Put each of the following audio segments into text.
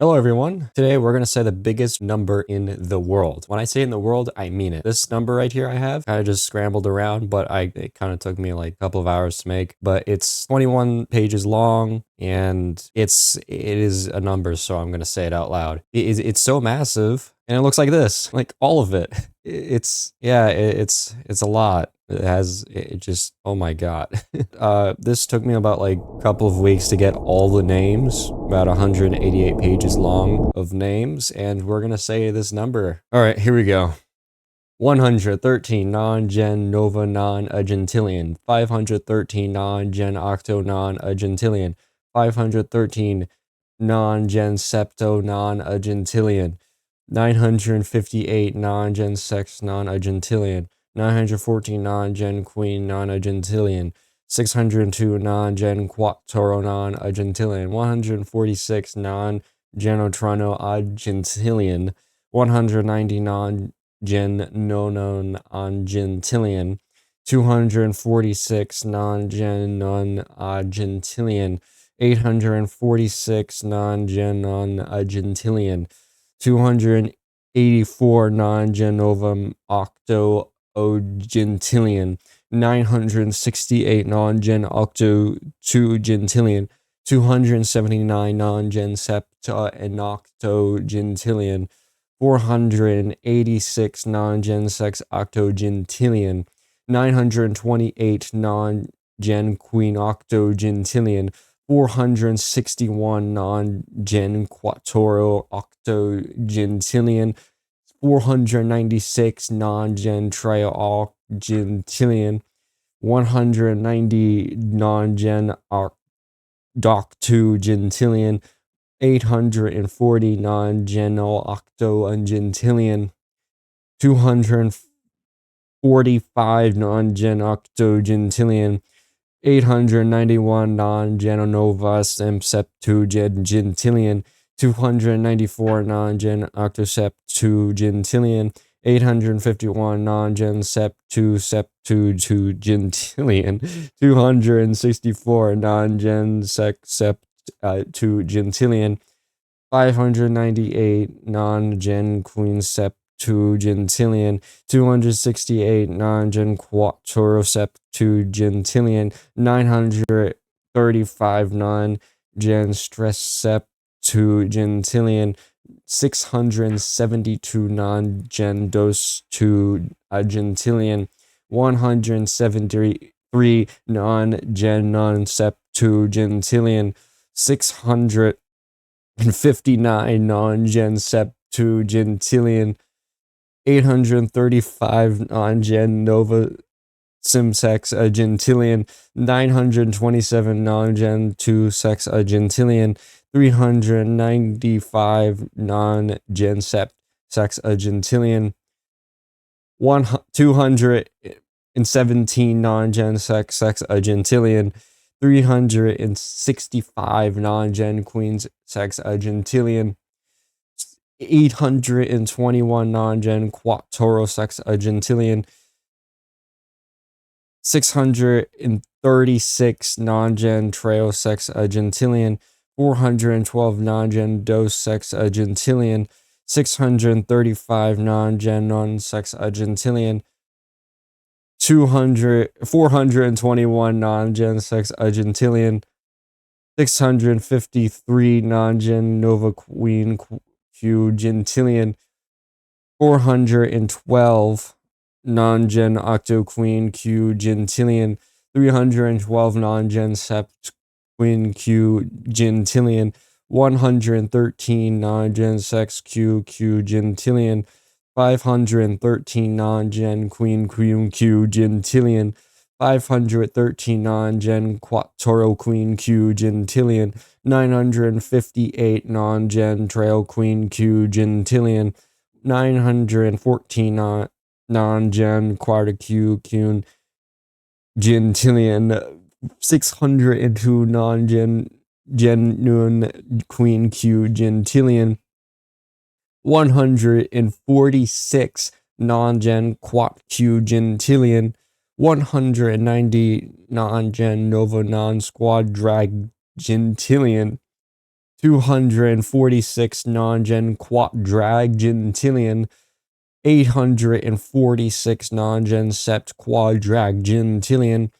Hello everyone. Today we're going to say the biggest number in the world. When I say in the world, I mean it. This number right here I have kind of just scrambled around, but it kind of took me like a couple of hours to make, but it's 21 pages long and it is a number, so I'm going to say it out loud. It's so massive and it looks like this, like all of it. It's a lot. Oh my God. This took me about like a couple of weeks to get all the names, about 188 pages long of names, and we're gonna say this number. All right, here we go. 113 non-gen nova non-agentillion, 513 non-gen octo non-agentillion, 513 non-gen septo non-agentillion, 958 non-gen sex non-agentillion, 914 non-gen queen non-agentillion, 602 non-gen quattro non-agentillion, 146 non-genotrono agentillion, 190 non-gen nonon-agentillion, 246 non-gen non-agentillion, 846 non-gen non-agentillion, 284 non-genovum octo gentillion, 968 non-gen octo 2 gentillion, 279 non-gen septa and octo gentillion, 486 non-gen sex octo gentillion, 928 non-gen queen octo gentillion, 461 non-gen quattro octo gentillion, 496 non-gen trio gentillion, 190 non-gen doc 2 gentillion, 840 non-genal octo gentillion, 245 non-gen octo gentillion, 891 non-genonova septu gentillion, 294 non-gen octosept 2 gentillion, 851 non-gen septu 2 gentillion, 264 non-gen sept 2 gentillion, 598 non-gen queen sept 2 gentillion, 268 non-gen quattro sept 2 gentillion, 935 non-gen stress sept 2 gentillion, 672 non-gen dose 2 gentillion, 173 non-gen non-sept 2 gentillion, 659 non-gen sept 2 gentillion, 835 non-gen nova simsex a gentillion, 927 non-gen 2 sex a gentillion, 395 non-gen sept sex a gentillion, 217 non-gen sex a gentillion, 365 non-gen queens sex a gentillion, 821 non-gen quattro sex a gentillion, 636 non-gen trio sex a gentillion, 412 non-gen dose sex a gentillion, 635 non-gen non-sex a gentillion, 421 non-gen sex a gentillion, 653 non-gen nova queen q gentillion, 412 non-gen octo queen q gentillion, 312 non-gen sept queen q gentillion, 113 non-gen sex q gentillion, 513 non-gen queen q gentillion, 513 non-gen quattro queen q gentillion, 958 non-gen trail queen q gentillion, 914 non-gen quarter q gentillion, 602 non-gen genuine queen q gentillion, 146 non-gen quat q gentillion, 190 non-gen nova non-squad drag gentillion, 246 non-gen quadragentillion, 846 non-gen sept quadragentillion,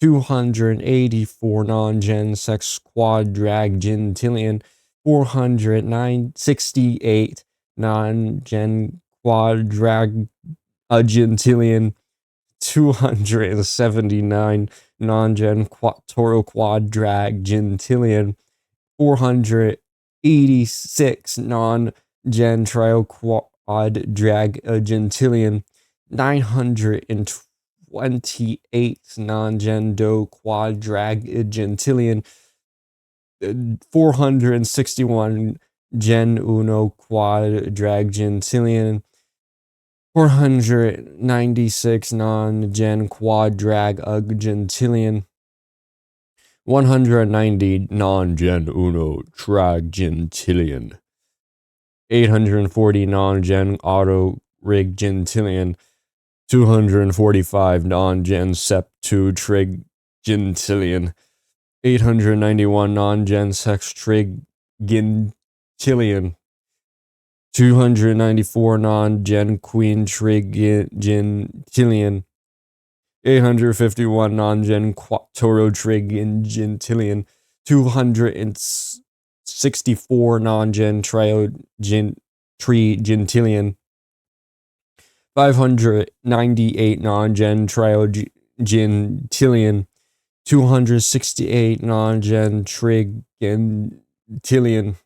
284 non-gen sex quadragentillion, 468 non-gen quadragentillion, 279 non-gen quadragentillion, 486 non-gen quadragentillion, 928 non-gen quadragentillion, 461 gen uno quadragentillion, 496 non-gen quadragentillion, 190 non-gen uno trigentillion, 840 non-gen auto riggentillion, 245 non-gen septu trigentillion, 891 non-gen sextrigentillion, 294 non-gen queen trigentillion, 851 non-gen quattorotrigentillion, 264 non-gen trigentillion, 598 non-gen triogentillion, 268 non-gen trigentillion,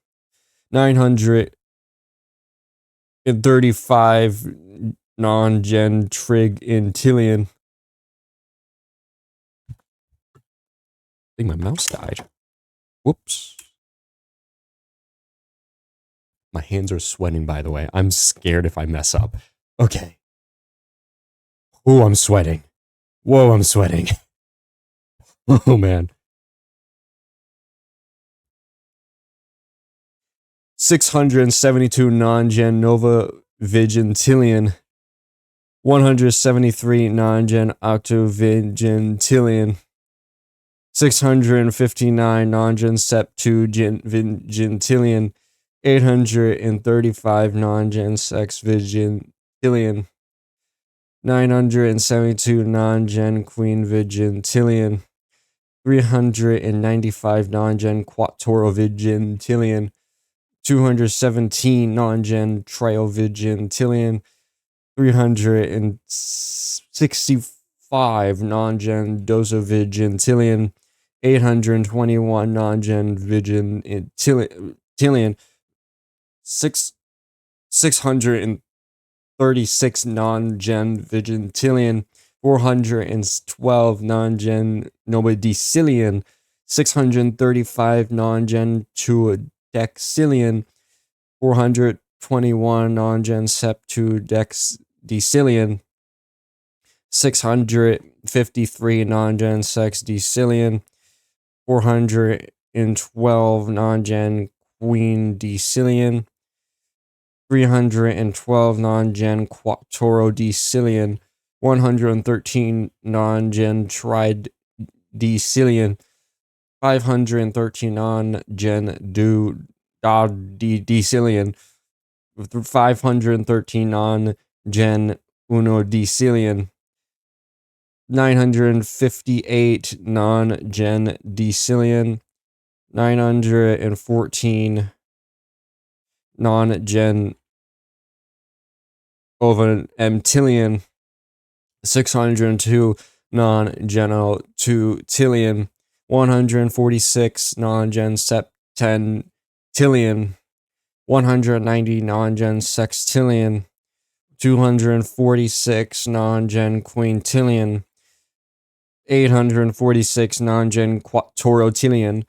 935 non-gen trigentillion. I think my mouse died. Whoops. My hands are sweating, by the way. I'm scared if I mess up. Okay. Oh, I'm sweating. Whoa, I'm sweating. Oh, man. 672 non-gen Nova Vigintillion, 173 non-gen Octovigintillion, 659 non-gen Septuagintillion, 835 non-gen Sexvigintillion, 972 non-gen Queen Vigintillion, 395 non-gen Quattorovigintillion, 217 non-gen Triovigintillion, 365 non-gen Dosovigintillion, 821 non-gen Vigintillion, 636 non-gen Vigintillion, 412 non-gen Nobidicillion, 635 non-gen Tuadexillion, 421 non-gen Septuadecillion, 653 non-gen Sexdecillion, 412 non-gen Queendecillion, 312 non-gen Quattuordecillion, 113 non-gen Tridecillion, 513 non-gen Duodecillion, 513 non-gen Unodecillion, 958 non-gen Decillion, 914 non-gen Ovoemptillion, 602 non-genottillion, 146 non-gen septentillion, 190 non-gen sextillion, 246 non-gen quintillion, 846 non-gen quattuorotillion,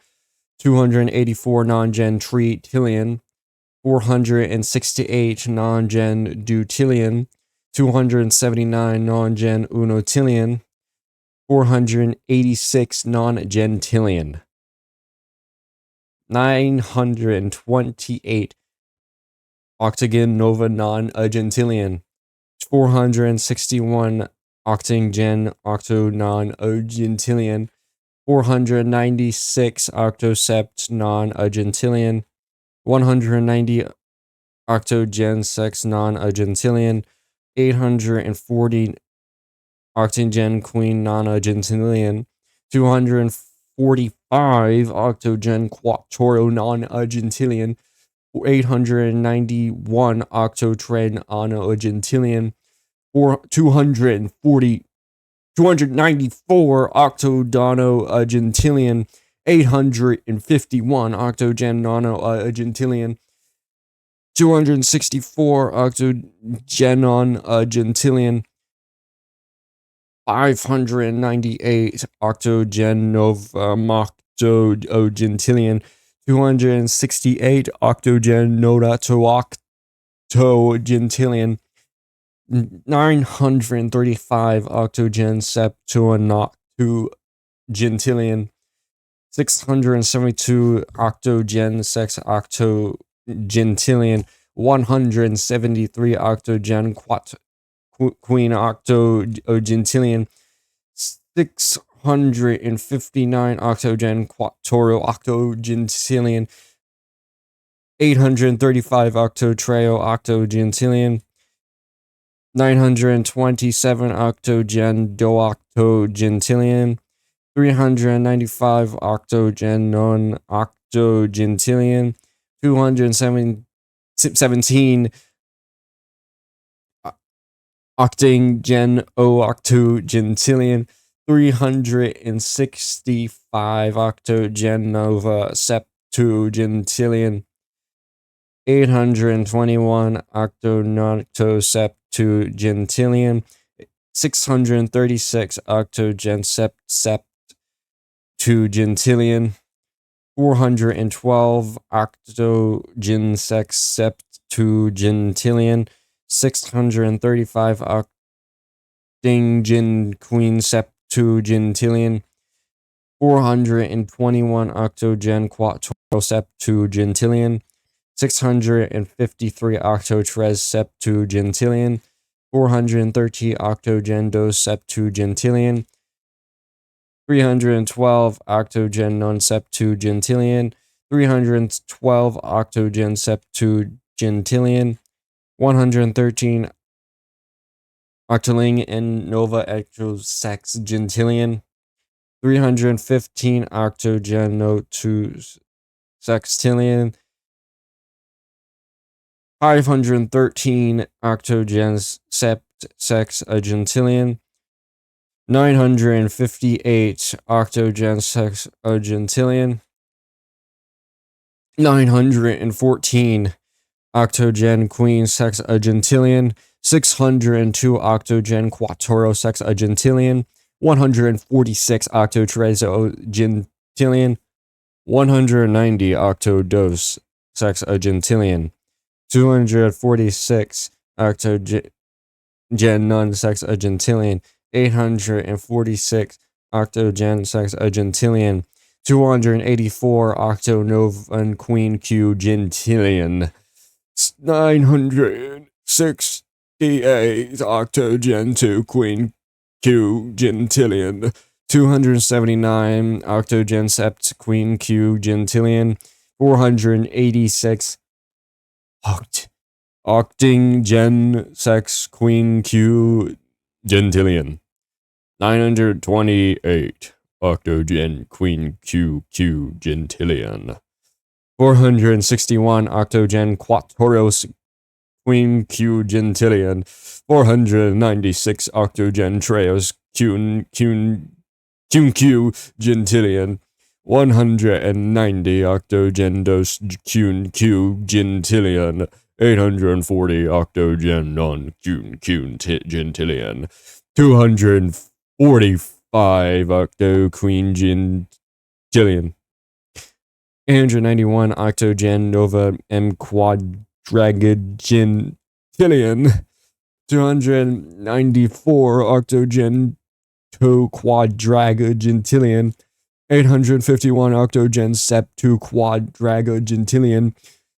284 non-gen tritillion, 468 non-gen deutillion, 279 non-gen unotillion, 486 non-gentillion, 928 octagon nova non-agentillion, 461 octagen octo non-agentillion, 496 octosept non-agentillion, 190 octogen sex non-agentillion, 840 octogen queen non-agentillion, 245 octogen quattro non-agentillion, 891 octotren non-agentillion, 294 octodono agentillion, 851 octogen nano agentillion, 264 octogenon agentillion, 598 octogenovamocto agentillion, 268 octogen nodato gentillion, 935 octogen septuagenocto gentillion, 672 octogen sex octogentillion, 173 octogen queen octogentillion, 659 octogen quattro octogentillion, 835 octotreo octogentillion, 927 octogen dooctogentillion, 395 octogen non-octogentillion, 217 octogen octogentillion, 365 octogen nova septuagentillion, 821 octonoctoseptuagentillion, 636 octogen septuagentillion, 412 octogen sex septuagentillion, 635 octogen queen septuagentillion, 421 octogen quattro septuagentillion, 653 octotres septuagentillion, 430 octogen dos septuagentillion, 312 octogen non septuagentillion, 312 octogen septuagentillion, 113 octoling and nova ectosexgentillion, 315 octogen notus sextillion, 513 octogens sexagentillion, 958 octogen sexagentillion, 914 octogen queen sexagentillion, 602 octogen quattro sexagentillion, 146 octotresogentillion, 190 octodos sexagentillion, 246 octogen non-sexagentillion, 846 octogen sexagentillion, 284 octonovan queen q gentillion, 968 octogen 2 queen q gentillion, 279 octogen sept queen q gentillion, 486 octing gen sex queen q gentillion, 928 octogen queen q gentillion, 461 octogen quattros queen q gentillion, 496 octogen treos q gentillion, 190 octogen dos q gentillion, 840 octogen non q gentillion, 245 octo queen gentillion, 891 octogen nova m quadragentillion, 294 octogen to quadragentillion, 851 octogen septu quadragentillion,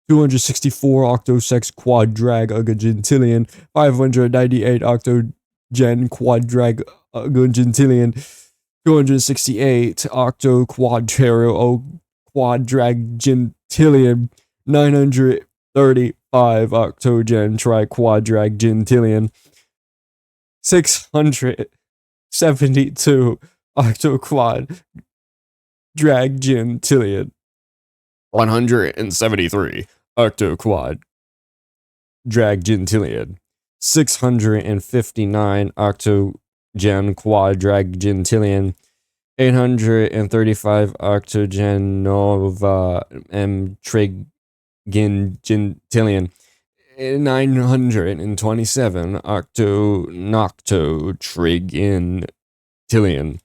264 octosex quadragentillion, 598 octogen quadragentillion, 268 octo quadragentillion, 935 octogen triquadraggentillion, 672 octoquad draggentillion, 173 octoquad draggentillion, 659 octogen quadraggentillion, 835 octogen nova m triggentillion, 927 octo triggentillion,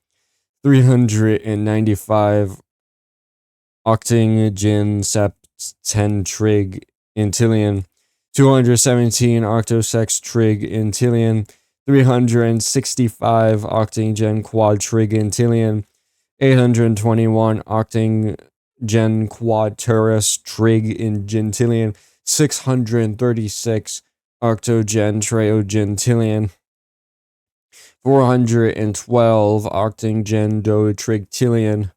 395 octingen septentrig intillion, 217 octosex trig intillion, 365 octingen quadtrig intillion, 821 octingen quadterus trig in gentillion, 636 octogen treogentillion, 412 octingen dotrigtillion,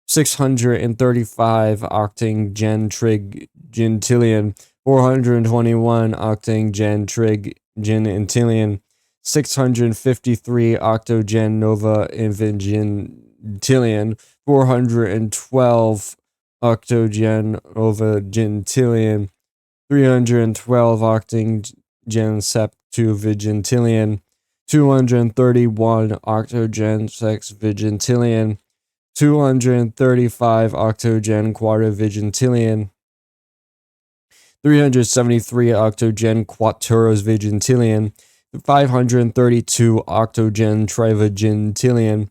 635 octingen triggentillion, 421 octingen triggentillion, 653 octogen nova invigentillion, 412 octogen nova gentillion, 312 octingen septuvigentillion, 231 octogen sexvigentillion, 235 octogen quadrivigentillion, 373 octogen quattuorosvigentillion, 532 octogen trivigentillion,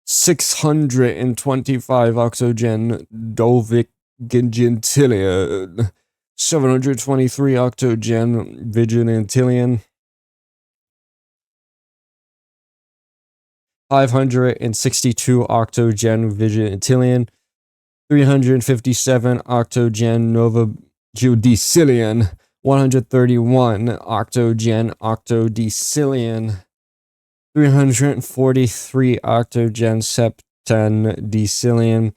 625 octogen dovigentillion, 723 octogen vigintillion, 562 octogen vigintillion, 357 octogen nova judicillion, 131 octogen octodecillion, 343 octogen septendecillion,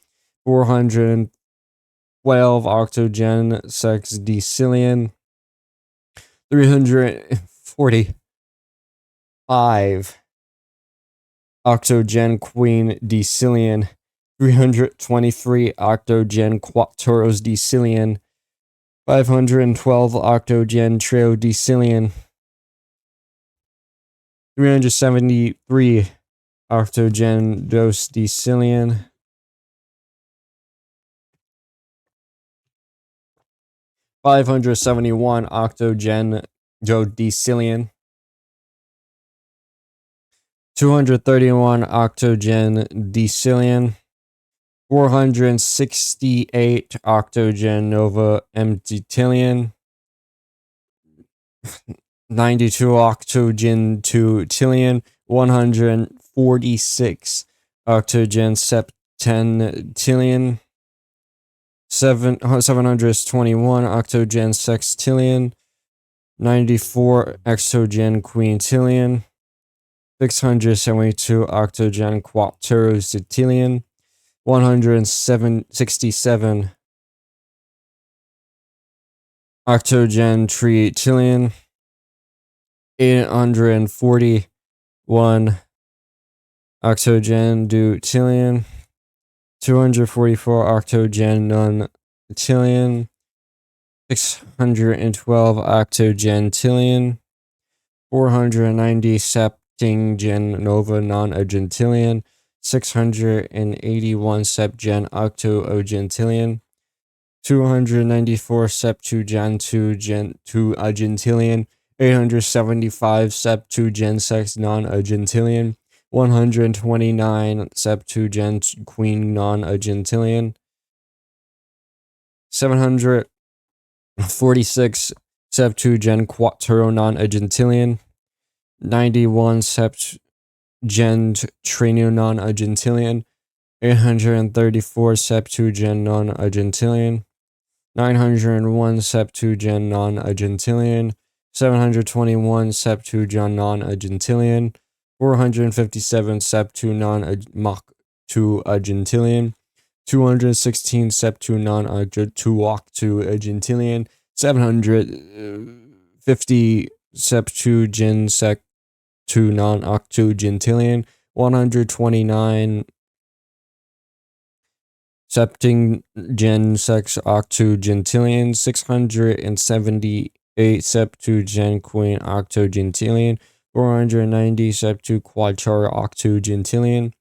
412 octogen sexdecillion, 345 octogen queen decillion, 323 octogen quattuors decillion, 512 octogen treodecillion, 373 octogen dosdecillion, 571 octogen dodecillion, 231 octogen decillion, 468 octogen nova emptytillion, 92 octogen tutillion, 146 octogen septentillion, 721 octogen sextillion, 94 octogen quintillion, 672 octogen quattuorostillion, 167 octogen tritillion, 841 octogen deutillion, 244 octogen nontillion, 612 octogentillion, 490 septingen nova non-agentillion, 681 septgen octo-agentillion, 294 septuagentillion, 875 septugensex non-agentillion, 129 septuagint queen non-agentillion, 746 septuagint quattro non-agentillion, 91 septuagint trinio non-agentillion, 834 septuagint non-agentillion, 901 septuagint non-agentillion, 721 septuagint non-agentillion, 457 septu non-mach 2 agentillion, 216 sep2 non-octo 2 octo gentillion, 750 sep2 gen sec 2 non-octo gentillion, 129 septing gen sex octo gentillion, 678 sep2 gen queen octo gentillion, 490 sep2 quadchar octo gentillion,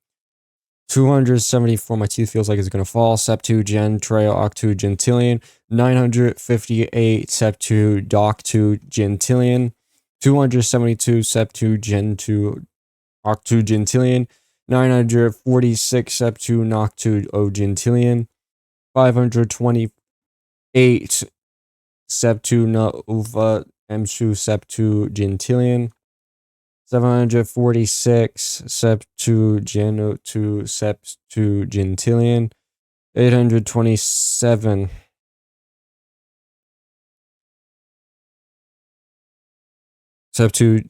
274, my teeth feels like it's gonna fall, sep2 gen trail octo gentillion, 958 sep2 doc2 gentillion, 272 sep2 gen 2 octo gentillion, 946 sep2 noctu o gentillion, 528 sep2 nova m2 sep2 gentillion, 746 sep2 geno 2 sep2 gentillion, 827 sep2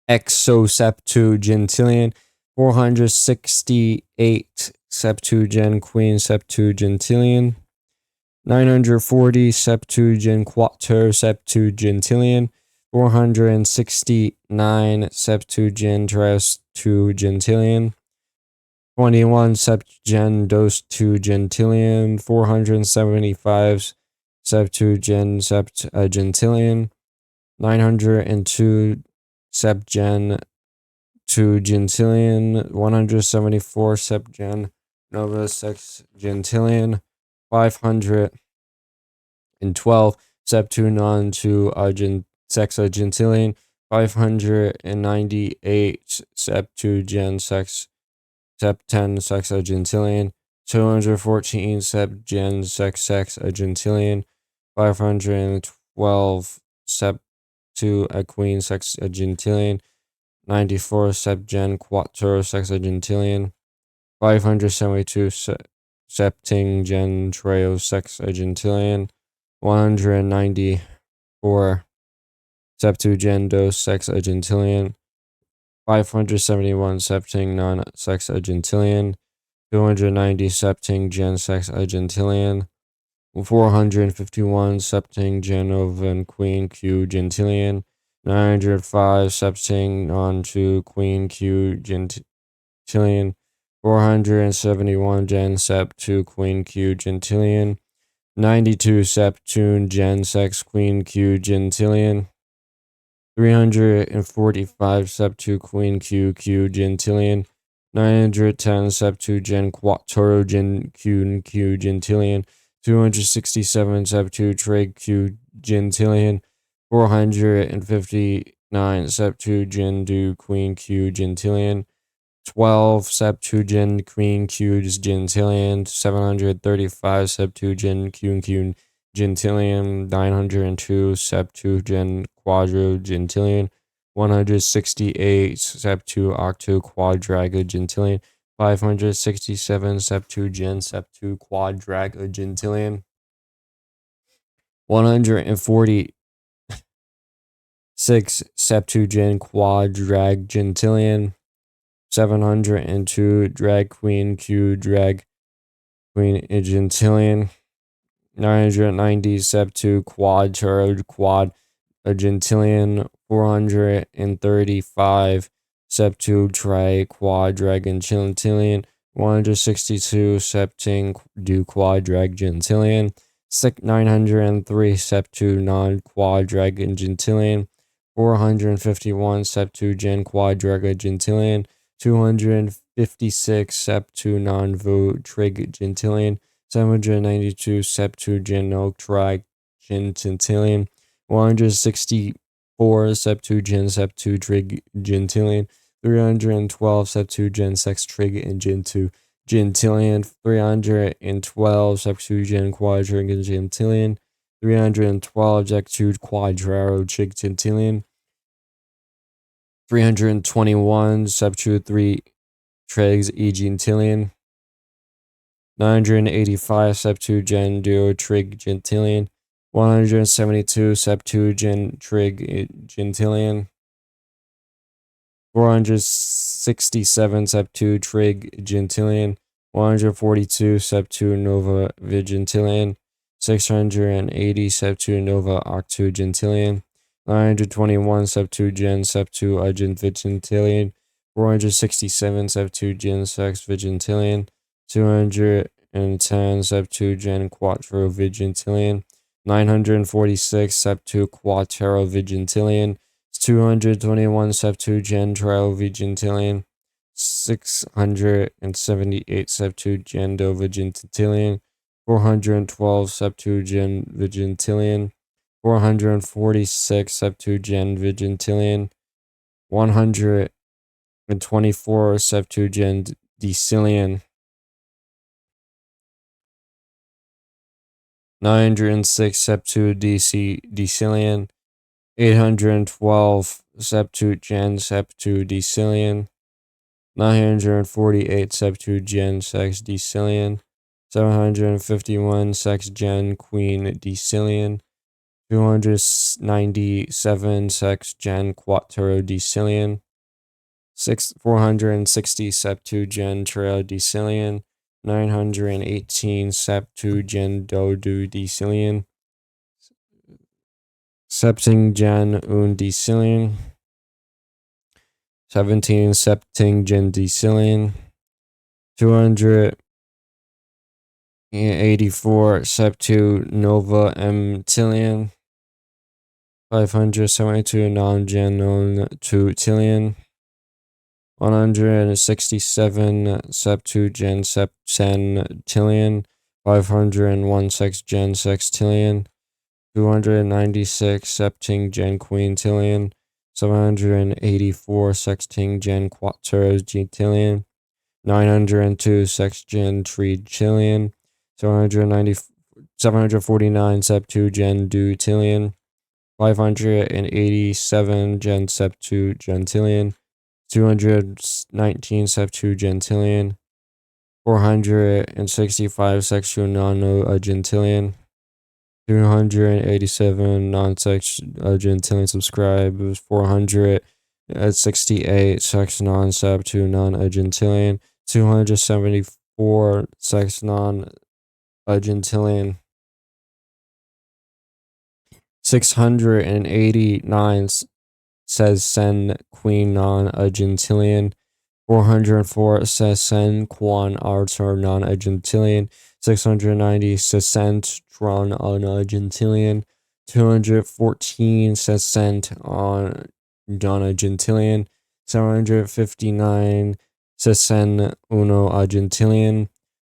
exo sep2 gentillion, 468 sep2 gen queen sep2 gentillion, 940 sep2 gen quater sep2 gentillion, 469 sep2 gen tres 2 gentillion, 21 sept gen dos 2 gentillion, 475 sep2 gen sept gentillion, 902 sept gen 2 gentillion, 174 sept gen nova 6 gentillion, 512 sept2 non 2 sexa gentillion, 598 sept2 gen sex sept 10 sexa gentillion, 214 sept gen sex a gentillion, 512 sept 2 a queen sex a gentillion, 94 sept gen quattro sexa gentillion, 572 septing gen trio sex a gentillion, 194 septu gen dos sex a gentillion, 571 septing non sex a gentillion, 290 septing gen sex a gentillion, 451 septing gen oven queen q gentillion, 905 septing non 2 queen q gentillion, 471 gen sep 2 queen q gentillion, 92 septune gen sex queen q gentillion, 345 sep2 queen q gentillion, 910 sep2 gen quattro gen q gentillion, 267 sep2 trig q gentillion, 459 sep2 gen do queen q gentillion, 12 septuagint queen q gentillion, 735 septuagint q gentillion, 902 septuagint quadro gentillion, 168 septu octo quadraga gentillion, 567 septuagint septu quadraga gentillion, 146 septuagint quadrag gentillion, 702 drag queen q drag queen gentillion, 990 sep2 quad turd quad a gentillion, 435 sep2 tri quad dragon gentillion, 162 septing do quad drag gentillion, 903 sep2 non quad dragon gentillion, 451 sep2 gen quad dragon gentillion, 256 sep2 non vo trig gentillion, 792 sep2 gen no tri gentillion, 164 sep2 gen sep2 trig gentillion, 312 sep2 gen sex trig and gen 2 gentillion, 312 sep2 gen quadrig gentillion, 312 sep2 quadraro trig gentillion, 321 sep2 3 trigs e gentillion, 985 sep2 gen duo trig gentillion, 172 sep2 gen trig gentillion, 467 sep2 trig gentillion, 142 Septu-nova Vigintillion, 680 Septu-nova Octogentillion, 921 Septu-gen Septu-ugent Vigintillion, 467 Septu-gen Sex Vigintillion, 210 Septu-gen Quattro Vigintillion, 946 Septu-quattero Vigintillion, 221 Septu-gen Trio Vigintillion, 678 Septuagint Vigintillion, 412 Septuagint Vigintillion, 446 Septuagint Vigintillion, 124 Septuagint Decillion, 906 Septu-Decillion, 812 Septuagint Septu-Decillion, 948 Septuagint Sex Decillion, 751 Sex-gen Queen Decillion, 297 Sex-gen Quattro Decillion, 460 Septuagint Trio Decillion, 918 Septuagint Dodu Decillion, Septuagint Un Decillion, 17 Septuagint Decillion, 284 Septu-nova M-tillion, 572 non-gen non-2-tillion, 167 Septu-gen Septen-tillion, 501 Sex-gen Sextillion, 296 Septing-gen Queen-tillion, 784 Sexting-gen Quattro-G-tillion, 902 Sex-gen Trillion, 749 Septu-gen Deutillion, 587 Gen Septu-gentillion, 219 Septu-gentillion, 465 Sexu-nano-gentillion, 287 non-sex-gentillion subscribers, 468 sex non-septu non-agentillion, 274 sex non-agentillion, 689 says sen queen non-agentillion, 404 says sen quan arter non-agentillion, 690 says sent tron non-agentillion, 214 says sent on non-agentillion, 759 says sen uno agentillion,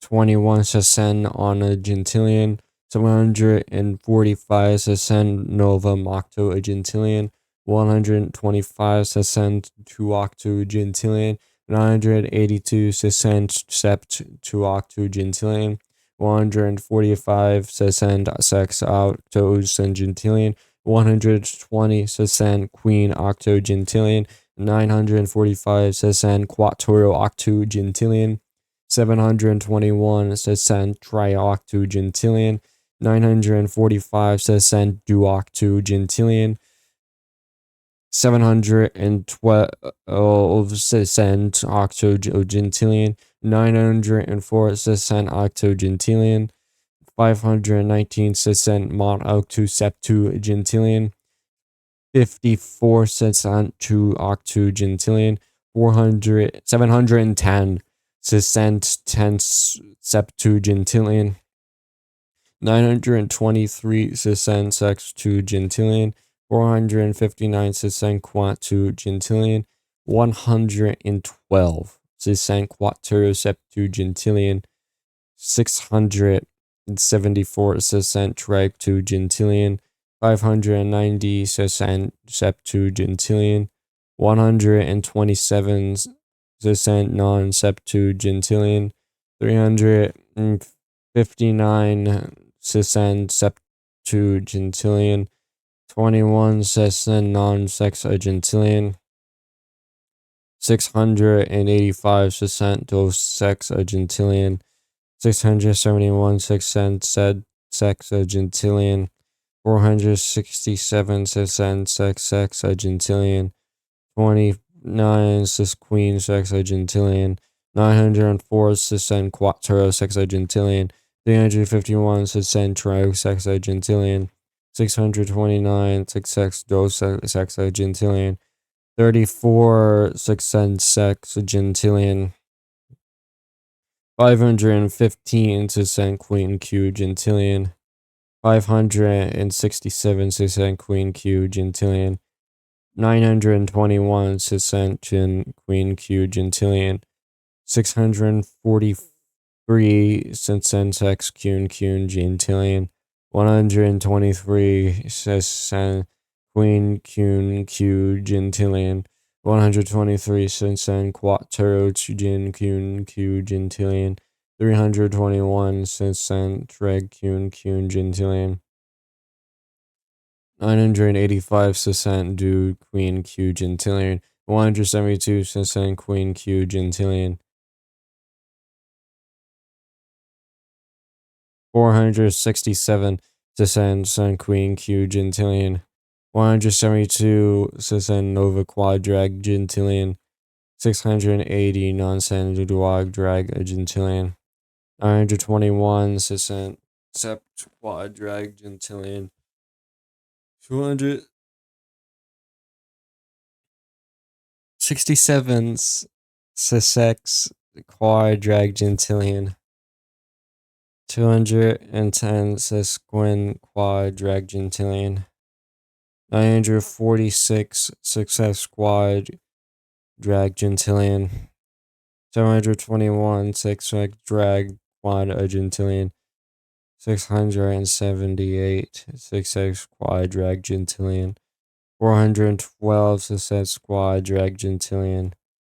21 says sen on agentillion, 745 says sen nova mocto agentillion, 125 Sescent to octogentillion, 982 Sescent sept to octogentillion, 145 Sescent sex octogentillion, 120 Sescent queen octogentillion, 945 Sescent quattro octogentillion, 721 Sescent trioctogentillion, 945 Sescent duoctogentillion, 712 Sescent octogentillion, 904 Sescent octogentillion, 519 Sescent mod octoseptuagentillion, 54 Sescent to octogentillion, 710 Sescent tense septuagentillion, 923 Sescent sextuagentillion, 459 Sescent quattuagentillion, 112 Sescent quattro septuagentillion, 674 Sescent triptuagentillion, 590 Sescent septuagentillion, 127 Sescent non-septuagentillion, 359 Sescent septuagentillion, 21 Sescent non-sexagentillion, 685 Sescent dosexagentillion, 671 Sescent sexagentillion, 467 Sescent sexagentillion, 29 Cis queen sexagentillion, 904 quattro sexagentillion, 351 trio sexagentillion, 629 sexagentillion, 34 sexagentillion, 515 quinquagentillion, 567 quinquagentillion, 921 quinquagentillion, 643 sexquinquagentillion, 123 quinquagentillion, 123 quinquagentillion, 321 quinquagentillion, 985 du quinquagentillion, 172 quinquagentillion, 467 quinquagentillion, 172 nova quadragentillion, 680 quadragentillion, 921 septquadragentillion, 267 quadragentillion, 210 sesquinquadragentillion, 946 sexquadragentillion, 721 sexquadragentillion, 678 sexquadragentillion, 412 sesquadragentillion,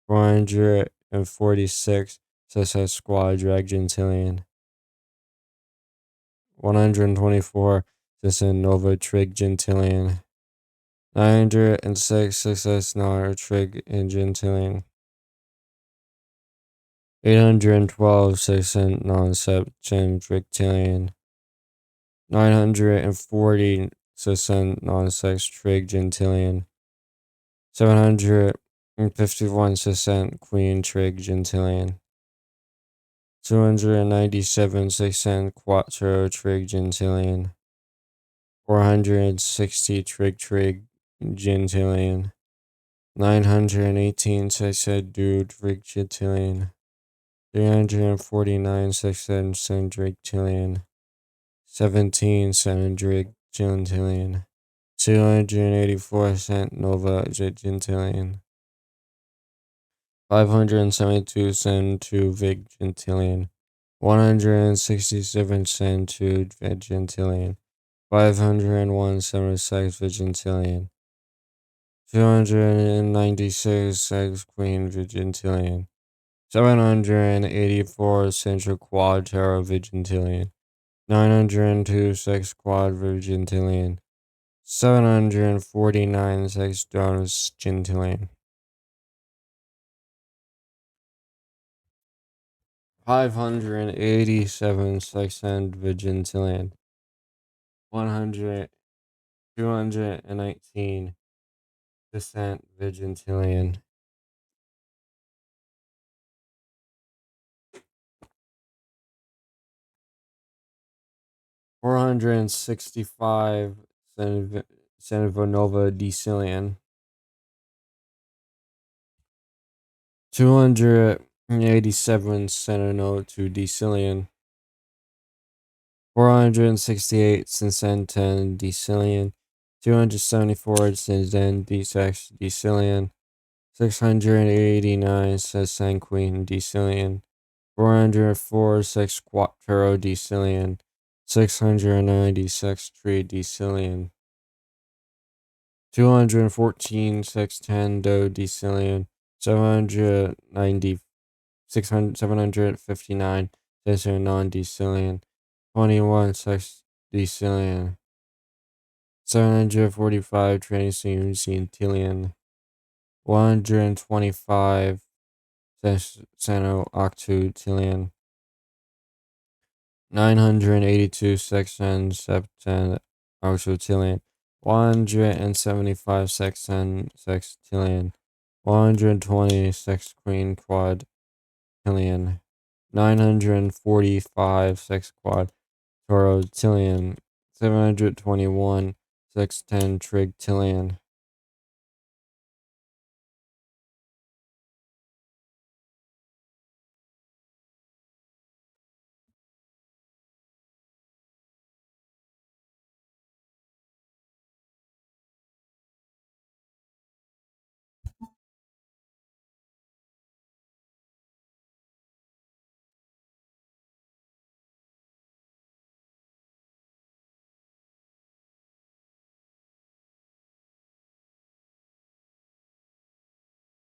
446 sesquadragentillion, 124 nova trigentillion, 906 trigentillion, 812 non-septentrictillion, 940 non-sextrigentillion, 751 quintrigentillion, 297 quattrotrigentillion, 460 trigentillion, 918 sexadutrigentillion, 349 sexagentillion, 17 centrigentillion, 284 nova gentillion, 572 centuvigentillion, 167 centuvigentillion, 501 sexvigentillion, 296 sexquinvigentillion, 784 centroquadravigentillion, 902 sexquadrigentillion, 749 sexdonisgentillion, 587 sexenvigentillion, 219 descentvigentillion, 465 Centivonova decillion, 287 Centino to decillion, 468 Centen decillion, 274 Centen decillion, 689 sesquin decillion, 404 sexquattro decillion, 696 decillion, 214 sextando decillion, 790 759 non decillion, 21 sex decillion, 745 transcentillion, 125 octutillion, 982 sexen septen octutillion, 175 sexen sextillion, 120 sexquin quad tillion. 945 sex quad toro tillion. 721 sex 10 trig tillion.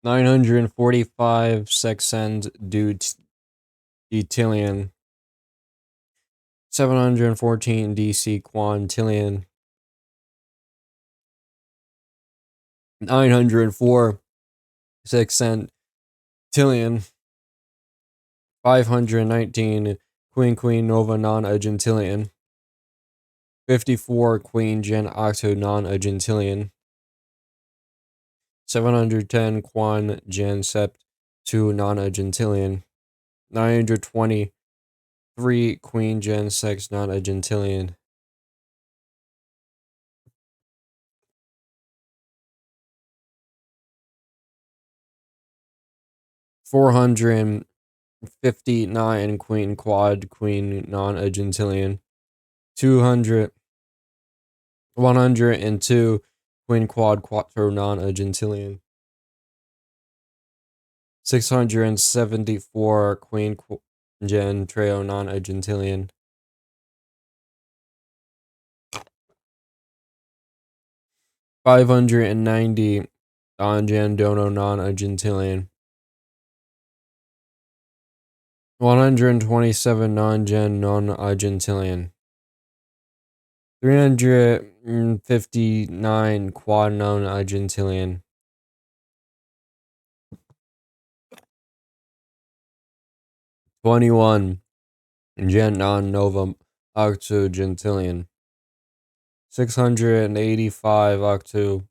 945 sexend deutillion. 714 DC quantillion. 904 sexentillion. 519 queen nova non-agentillion. 54 queen gen octo non-agentillion. 710 quan gen sept 2 non-agentillion. 923 queen gen sex non-agentillion. 459 queen quad queen non-agentillion. 102 queen quad quattro non-agentillion. 674 queen gen trio non-agentillion. 590 non-gen dono non-agentillion. 127 non-gen non-agentillion. 359 quad non-agentillion. 21 gen non-nova octogentillion. 685 octo.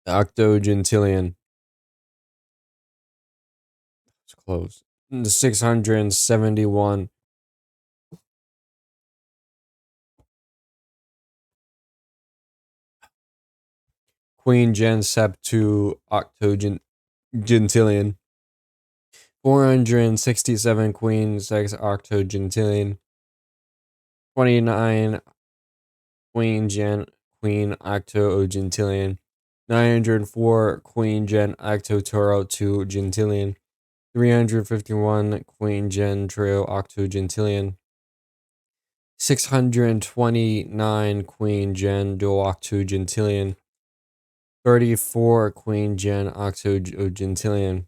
'Octogentillion'. It's close. 671. Queen Gen Sept 2 Octogentillion. 467 Queen Sex Octogentillion. 29 Queen Octogentillion. 904 Queen Gen Octo Toro 2 Gentillion. 351 Queen Gen Trio Octogentillion. 629 Queen Gen Dual Octogentillion. 34 Queen Gen Octogentillion.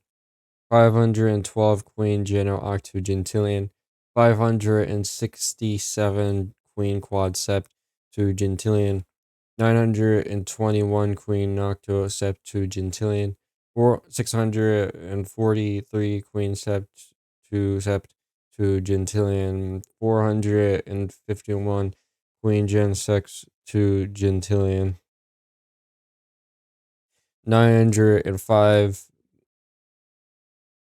512 Queen Gen Octogentillion. 567 Queen Quad Sept 2 Gentillion. 921 Queen Octo Sept 2 Gentillion. 643 Queen Sept 2 Sept 2 Gentillion. 451 Queen Gen Sex 2 Gentillion. 905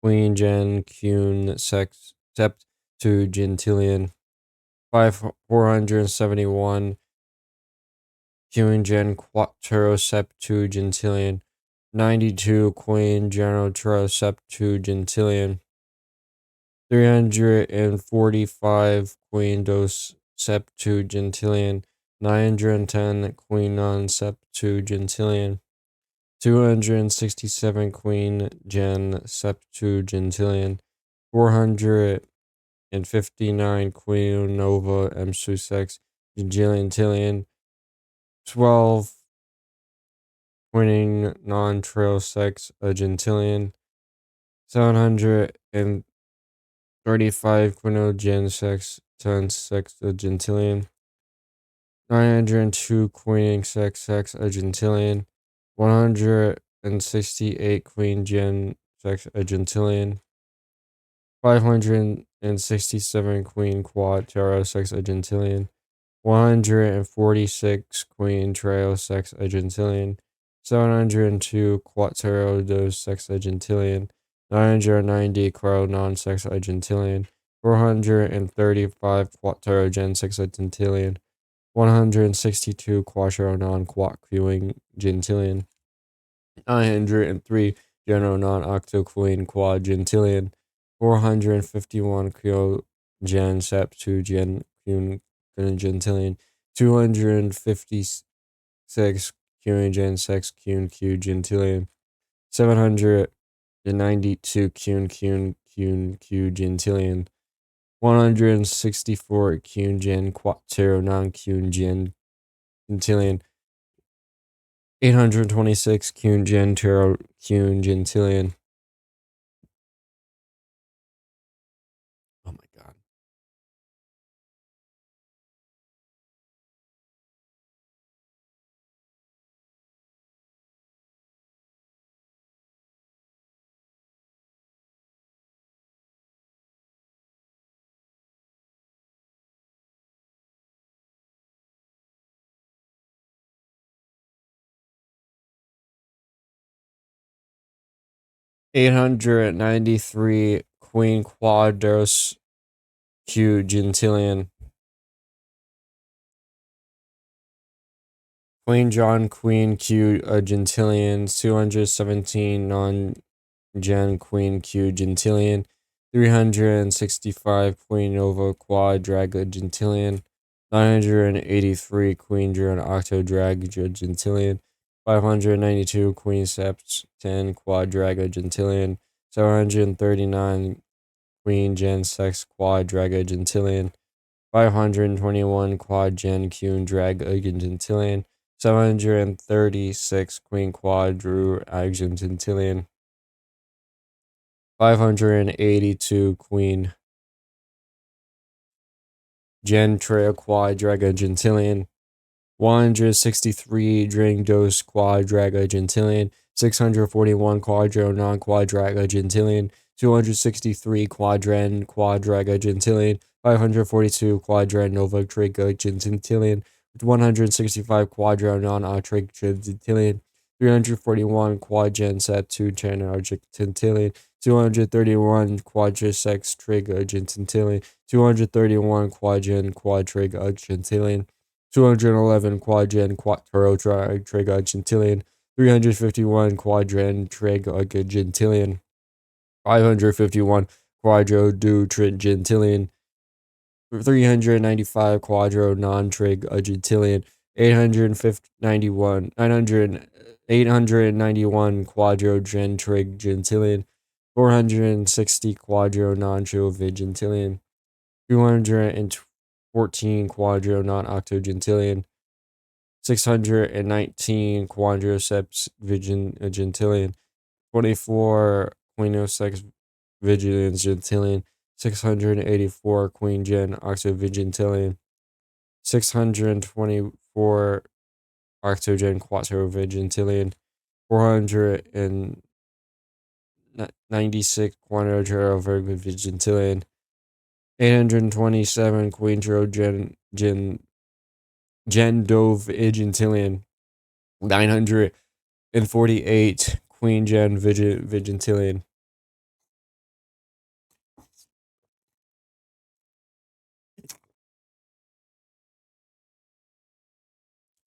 Queen Gen Cune Sex Sept 2 Gentillion. 471 Queen Gen Quattro Sept 2 Gentillion. 92 Queen Gen Tro Sept 2 Gentillion. 345 Queen Dos Sept 2 Gentillion. 910 Queen Non Sept 2 Gentillion. 267 Queen Gen Sept 2 Gentillion. 459 Queen Nova M Sussex Gentillion. 12 Winning non-trail sex a Gentillion. 735 Quino Gen sex 10 sex a Gentillion. 902 Queening sex a Gentillion. 168 Queen Gen sex a Gentillion. 567 queen quad tarot 6 Argentinian, 146 queen trio 6 Argentinian, 702 quattro dos 6 Argentinian, 990 crow non 6 Argentinian, 435 quattro gen 6 Argentinian, 162 quattro non quat queuing Gentilian, 903 general non octo queen quad Gentilian, 451 quo gen sep 2 gen queen Gentilian, 256 queuing gen 6 queen q Gentilian, 792 queen q Gentilian, 164 queen gen quattro non queen gen Gentilian, 826 queen gen tarot queen Gentilian. Oh my god. 893 queen quadros q Gentilian, queen John queen q Gentilian, 217 non gen queen q Gentilian, 365 queen nova quad drag Gentilian, 983 queen drone octo drag Gentilian, 592 queen sept 10 quad drag Gentilian, 739 queen gen sex quad drag Gentilian, 521 quad gen queen drag Gentilian, 736 queen quad drew Gentilian, 582 queen gen trail quad drag Gentilian, 163 drink dose quad drag Gentilian, 641 quadro non quad drag Gentilian, 263 quadren quad drag Gentilian, 542 quadren nova trig Gentilian, 165 quadro non trig Gentilian, 341 quad gen set 2 gen Gentilian, 231 quadrisex trig Gentilian, 231 quadgen quad trig Gentilian, 211 quadgen quattro trig Gentilian, 351 quadren trig Gentilian, 551 quadro du trig Gentilian, 395 quadro non trig Gentilian, 891 891 quadro gen trig Gentilian, 460 quadro non trio Gentilian, 214 quadro non octo Gentilian, 619 quadriceps Gentilian, 24 quinosex vigilance Gentilian, 684 queen gen octo Gentilian, 624 octogen quattro Gentilian, 496 quadro Gentilian, 827 quintro gen dove Gentilian, 948 queen gen Gentilian,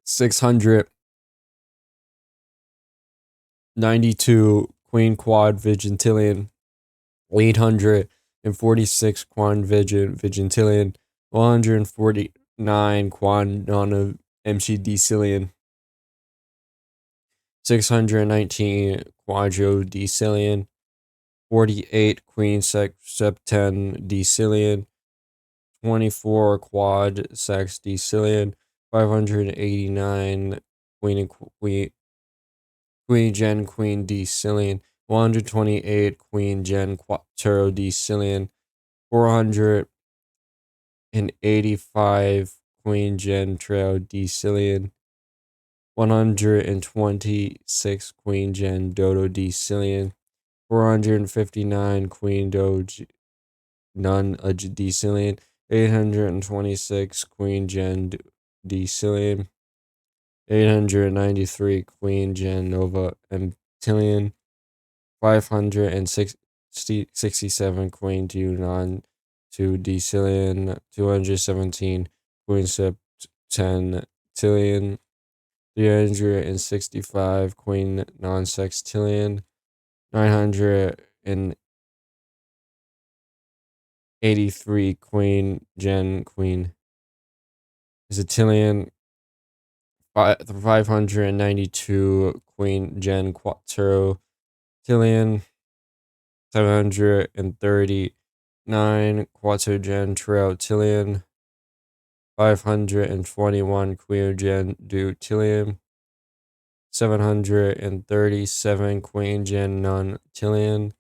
692 queen quad Gentilian, 846 quad Gentilian, 149 quad non MC Decilian, 619 quadro Decilian, 48 queen sep 10 Decilian, 24 quad sex Decilian, 589 queen gen queen Decilian, 128 queen gen quattro Decilian, 485 queen gen trio Decilian, 126 queen gen dodo Decilian, 459 queen doge non decillion. 826 queen gen decillion. 893 queen gen nova emptillion. 567 queen to non to decillion. 217 queen septentillion. 365 queen non-sextillion. 983 queen gen queen zetillion. 592 queen gen quattrotillion. 739 quattrogen triotillion. 521 queen gen deutillion. 737 queen gen non-tillion.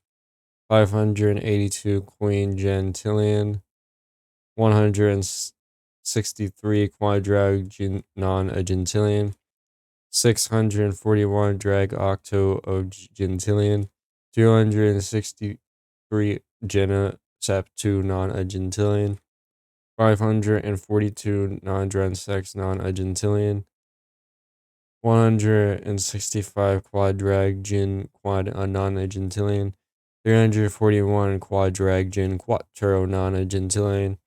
582 queen gentillion. 163 quadrag non-agentillion. 641 drag octo of gentillion. 263 gena septu non-agentillion. 542 non-drensex non-agentillion. 165 quadrag gin quad non-agentillion. 341 quadrag gin quattro non-agentillion.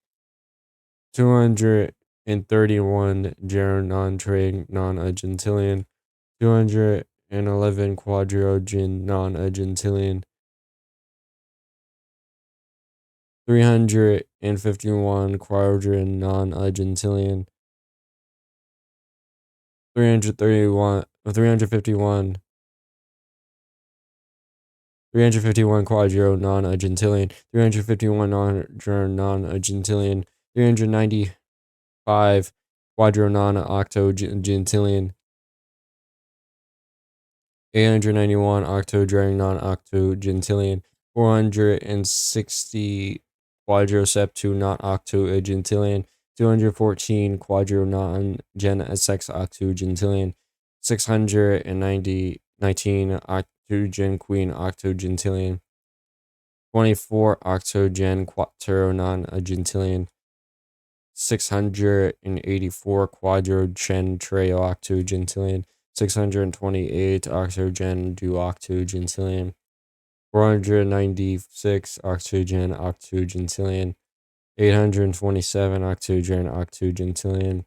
231 ger non-trade non-agentillion. 211 quadrogen non-agentillion. 351 quadrogen non-agentillion. 351 quadro non-agentillion. 351 non-agentillion. 395 quadro non-octogentillion. 891 octodrang non-octogentillion. 460 quadro septu not octogentillion. 214 quadro non-gen sex octogentillion. 619 octogen queen octogentillion. 24 octogen quattro non-agentillion. 684 quadrogen trio octogentillion. 628 octogen duoctogentillion. 496 octogen octogentillion. 827 octogen octogentillion.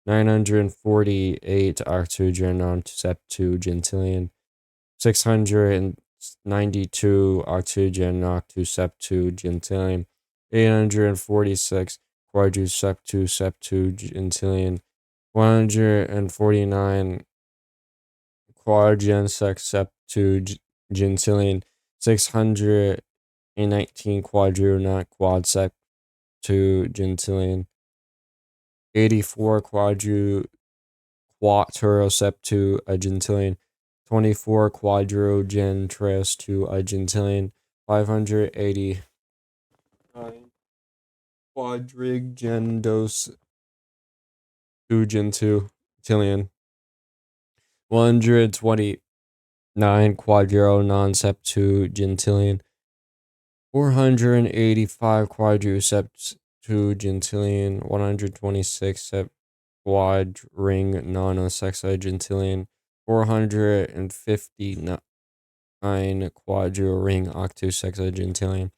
948 octogen non-septuagentillion. 692 octogen octoseptuagentillion. 846 quadruseptuagentillion. 149 quadgen septuagentillion. 619 quadru not quad septuagentillion. 84 quadru quattro septuagentillion. 24 quadrogen tres to agentillion. 580 quadrigen dos ugentillion. 129 quadro non septuagentillion. 485 quadruseptuagentillion. 126 quad ring non-sexagentillion. 459 quadro ring octosexagentillion.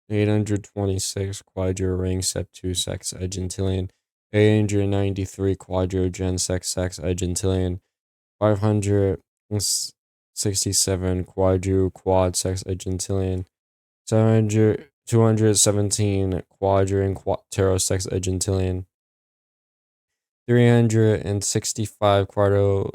826 quadro ring septusexagentillion. 893 quadro gen sexagentillion. 567 quadro quad sexagentillion. 217 quadro quattro sexagentillion. 365 quadro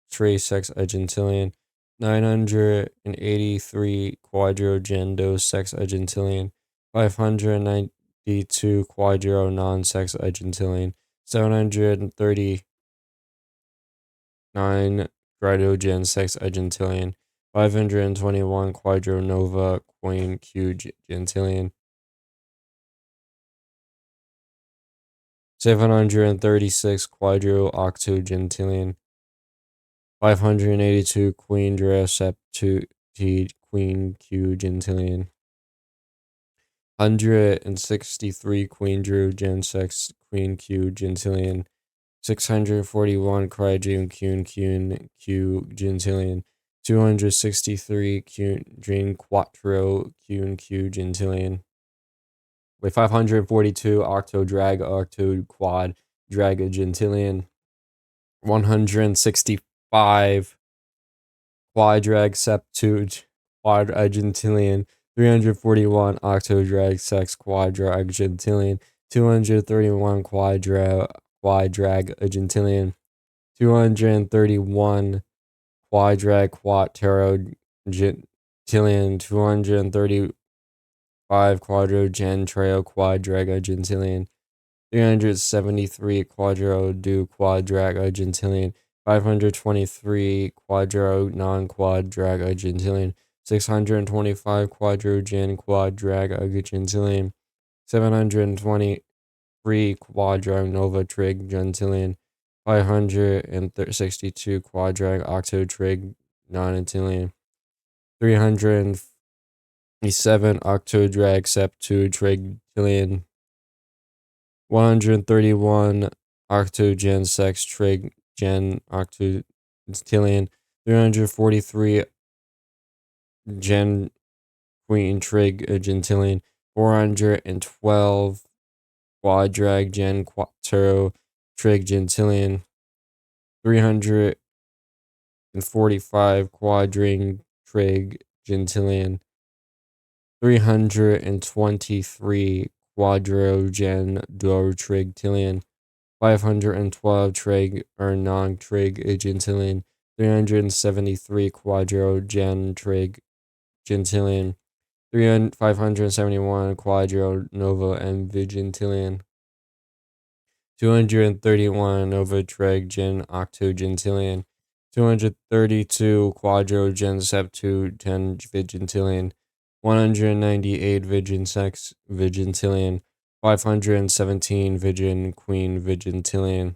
tres sexagentillion. 983 quadrogen dos sexagentillion. 592 quadro non-sexagentillion. 739 quadrogen sexagentillion. 521 quadro nova queen quintillion. 736 quadro octogentillion. 582 queen septu queen quintillion. 163 queen drew gen 6 queen q gentillion. 641 quadrine q gentillion. 263 quadrine quattro q gentillion. Wait, 542 octo quad drag a gentillion. 165 quadrag septuage quad argentinian. 341 octodrag sex quadra argentinian. 231 quadrag argentinian. 231 quadrag quattero gentilian. 235 quadrogen trio quadrag argentinian. 373 quadro do quadrag argentinian. 523 quadro non-quadrag argentinian. 625 quadro gen quadrag argentinian. 723 quadro nova trig gentilian. 562 quadrag octo trig non-Italian. 307 octo drag septu trig tilian. 131 octogen sex trig gen octotillion. 343 gen queen trig gentillion. 412 quadrag gen quattro trig gentillion. 345 quadring trig gentillion. 323 quadrogen do trig tillion. 512 trig non trig gentillion. 373 quadrogen trig gentillion. 571 quadro nova and vigintillion. 231 nova trig gen octogentillion. 232 quadro gen septu 10 vigintillion. 198 vigin sex vigintillion. 517 vigin queen vigintillion.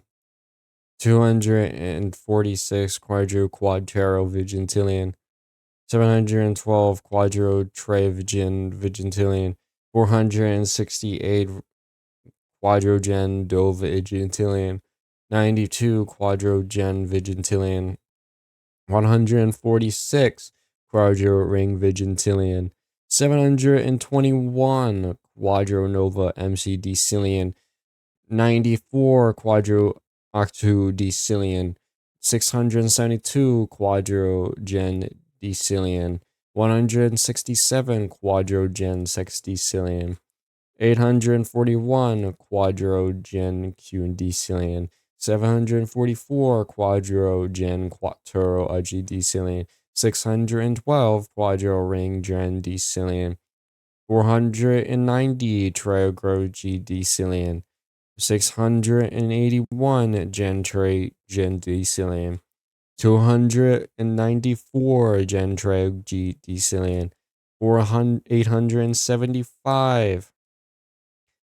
246 quadro quadtero vigintillion. 712 quadro trevigin vigintillion. 468 quadrogen do vigintillion. 92 quadrogen vigintillion. 146 quadro ring vigintillion. 721 quadro nova MC decillion. 94 quadro octo decillion. 672 quadro gen decillion. 167 quadro gen sexdecillion. 841 quadro gen quindecillion. 744 quadro gen quattro decillion. 612 quadro ring gen decillion. 490 triogro decillion. 681 gen decillion. 294 gen decillion. 875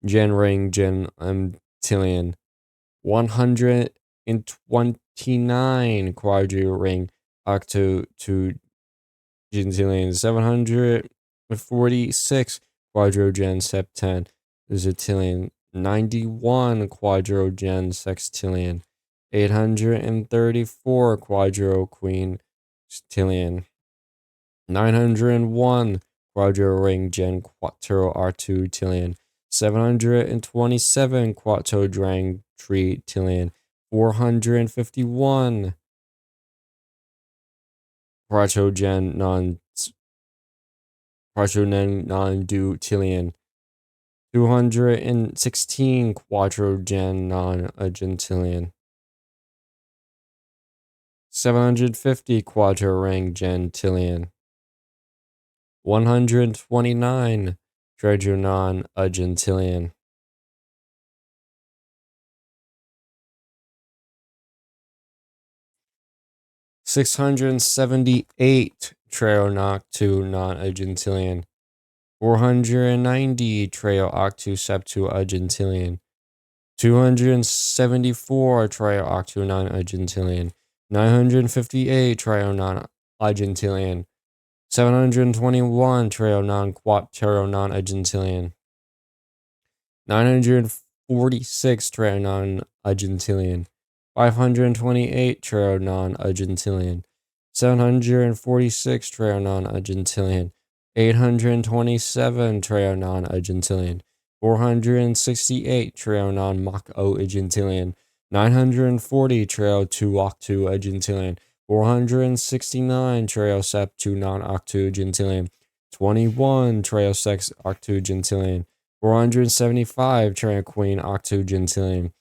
gen ring gen tillion. 129 quadro ring octo to gentillion. 746 quadro gen septen zetillion. 91 quadro gen sextillion. 834 quadro queen tillion. 901 quadro ring gen quattro R2 tillion. 727 quattro drang tree tillion. 451 quattro gen non do tillion. 216 quattro gen non gentillion. 750 quattro ring gen tillion. 129 treasure non gentillion. 678 trail noctu non gentillion. 490 trail octu septu gentillion. 274 trail octu non gentillion. 958 trail non gentillion. 721 trail non quattero non gentillion. 946 trillion non-Argentinian, 528 trillion non-Argentinian, 746 trillion non-Argentinian, 827 trillion non-Argentinian, 468 trillion non-Argentinian, 940 trillion to octu Argentinian, 469 trillion sep to non-octu-Argentinian, 21 trillion sex octu-Argentinian, 475 trillion queen octu-Argentinian,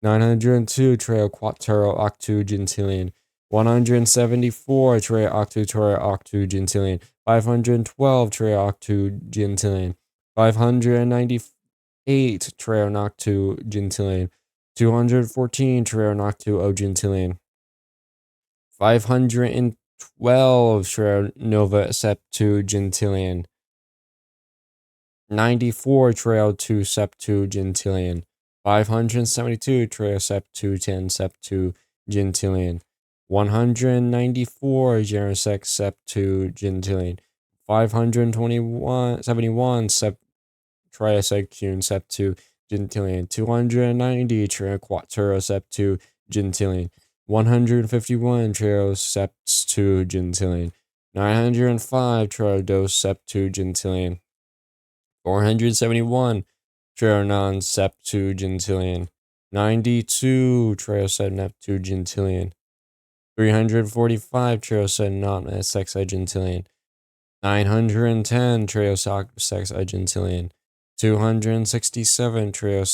902 trillion quattro octu-Argentinian, 174 trillion octu-Argentinian, 512 trillion octu-Argentinian, 598 trillion octu-Argentinian, 214 trillion octu-Argentinian, 512 trillion nova septuagintilian, 94 trillion to septuagintilian, 572 trillion septuagintilian, 194 genersex septuagintilian, 571 triosexune septuagintilian, 290 trillion quattro septuagintilian, 151 trillion septuagintilian, 905 trillion dos septuagintilian, 471 trillion septuagintilian, 92 trillion septuagintilian, 345 trillion non-sexagintilian, 910 trillion sexagintilian, 267 trillion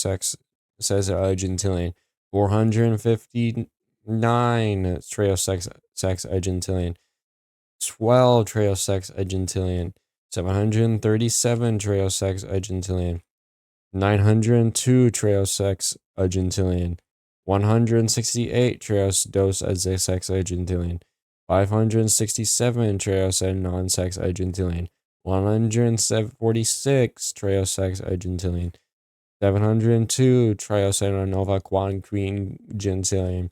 sexagintilian, 459 trillion sexagintilian, 12 trillion sexagintilian, 737 trillion sexagintilian, 902 trillion sexagintilian, 168 trillion dos sexagintilian, 567 trillion non-sexagintilian, 146 trillion sexagintilian, 702 trillion nova quinquagintilian,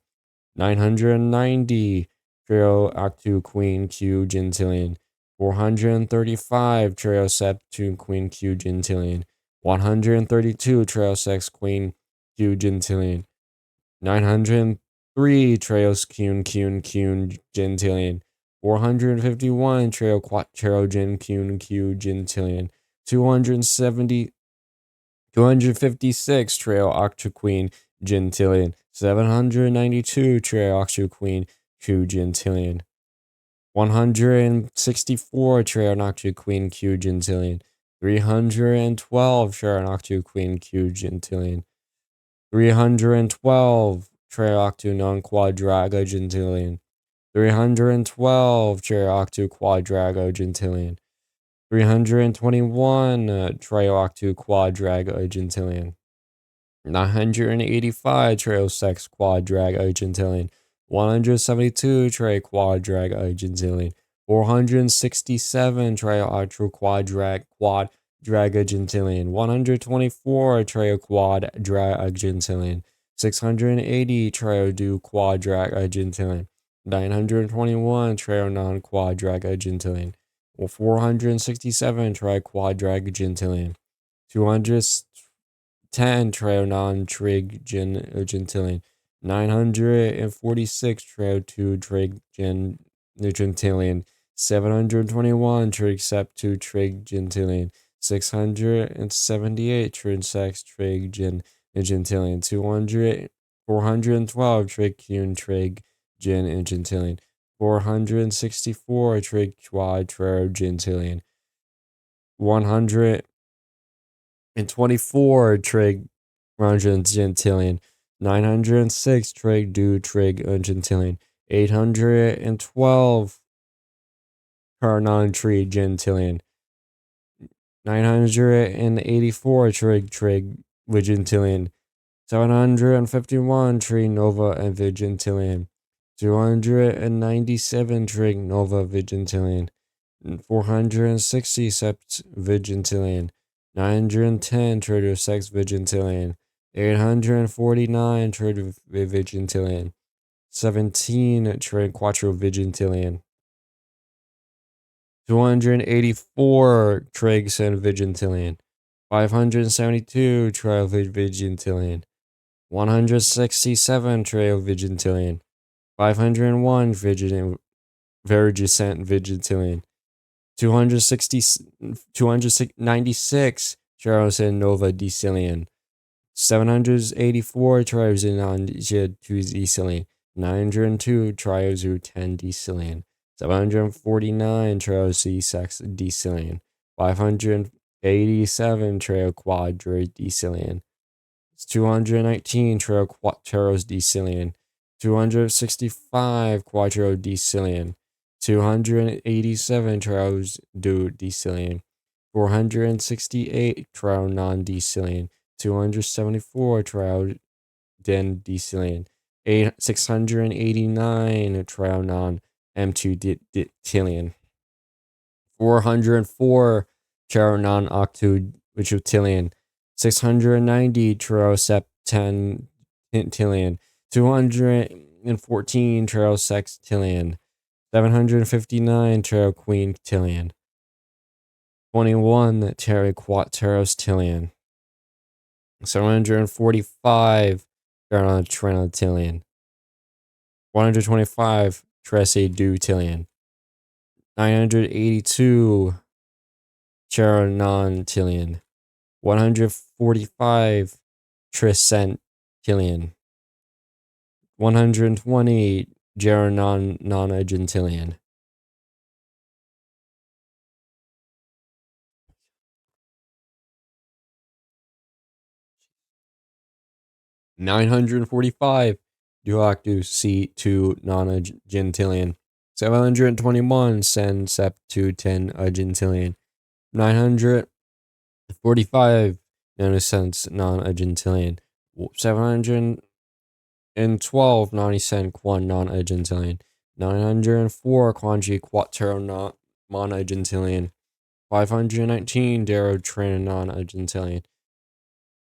990 trillion octu-quinquagintilian, 435 trillion septuquinquagintilian, 132 trillion sexquinquagintilian, 903 trillion quinquagintilian, 451 trillion quattroquinquagintilian, 256 trillion octuquinquagintilian, 792 trillion octuquinquagintilian, 164 trillion octuquinquagintilian, 312 trillion octuquinquagintilian, 312 trillion octu non-quadragogentilian, 312 trillion octu quadragogentilian, 321 trillion octu quadragogentilian, 985 trillion sex quadragogentilian, 172 trillion quadragogentilian, 467 trillion octu quadragogentilian, 124 trillion quadragogentilian, 680 trillion do quadragogentilian, 921 trillion non-quadragogentilian, 467 trillion quadragogentilian, 210 trillion non-trigentilian, 946 trillion to trigentilian, 721 trig septu trigentilian, 678 trig sex trigentilian, 412 tricune trigentilian, 464 trig quadrogentilian, 124 trig gentilian, 906 trig do trigentilian, 812 non-trigentilian, 984 trigentilian, 751 trig nova vigentilian, 297 trig nova vigentilian, 460 sept vigentilian, 910 trig sex vigentilian, 849 trig vigentilian, 17 trig quattro vigentilian, 284 trig sen vigentilian, 572 trivigintillion. 167 trivigintillion. 501 verigicent vigintillion. 296 Nova decillion. 784 triosinon decillion. 902 triosu 10 decillion. 749 triosi 6 decillion. 587 trio quadra decillion. 219 trio quateros decillion. 265 quattro decillion. 287 trios do decillion. 468 trio non decillion. 274 trio den decillion. 689 trio non m2 dillion. 404 trio non octu vichutillion. 690 trio sept 10 tillion. 214 trio sextillion. 759 trio quintillion. 21 trio quateros tillion. 745 trintillion. 125 trese dutillion. 982 cheronontillion. 145 tricentillion. 120 gerononagentillion. 945 duoctu C2 nonagentillion. 721 sen septu 10 agentillion. 945 nanoscents non-agentillion. 712 nanoscent quan non-agentillion. 904 quangi quattro non-agentillion. 519 darotrin non-agentillion.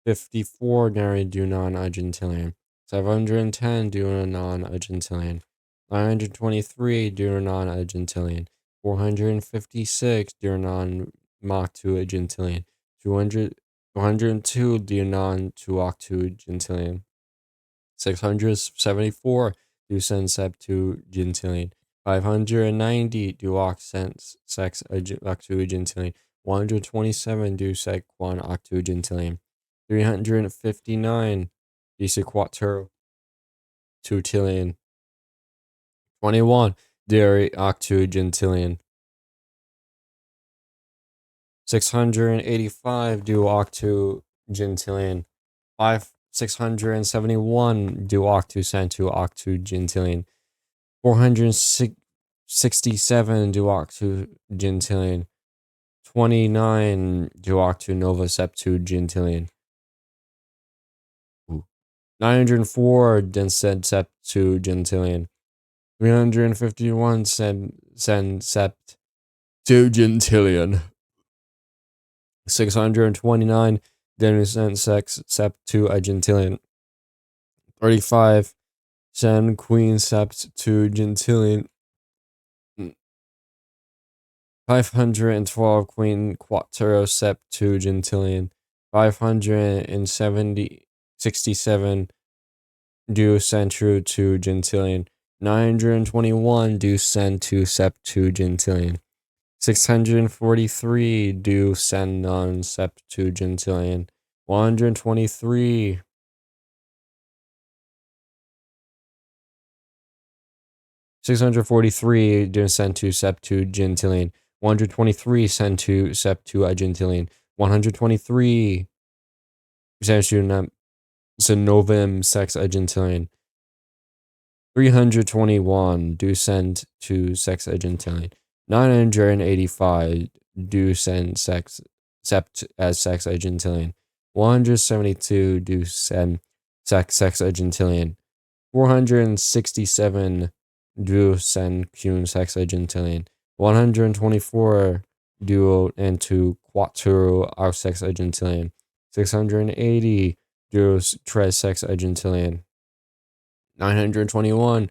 54 nari do non-agentillion. 710 do non-agentillion. 923 do non-agentillion. 456 do non-mach 2 agentillion. 202 do non-2 gentillion. 674 do sen septu gentillion. 590 do octens sex octu gentillion. 127 do sec quan octu gentillion. 359 do sequattro 2 tillion. 21 dairy octu gentillion. 685 do octu gentillion. 671 do octu centu octu gentillion. 467 do octu gentillion. 29 do octu nova septu gentillion. 904 densed septu gentillion. 351 sen sept 2 gentillion. 629 denuscent sex sept 2 agentillion. 35 sen queen sept 2 gentillion. 512 queen quattro sept 2 gentillion. 567 do centru 2 gentillion. 921 do sen 2 sept 2 gentillion. 643 do sen non sept 2 gentillion. 123 643 do sen 2 sept 2 gentillion. 123 sen 2 sept 2 agentillion. 123 Zenovim sex agentillion. 321 do send to sex agentillion. 985 do send sex sept as sex agentillion. 172 do send sex agentillion. 467 do send cune sex agentillion. 124 duo and to quattro our sex agentillion. 680 do tres sex agentillion. 921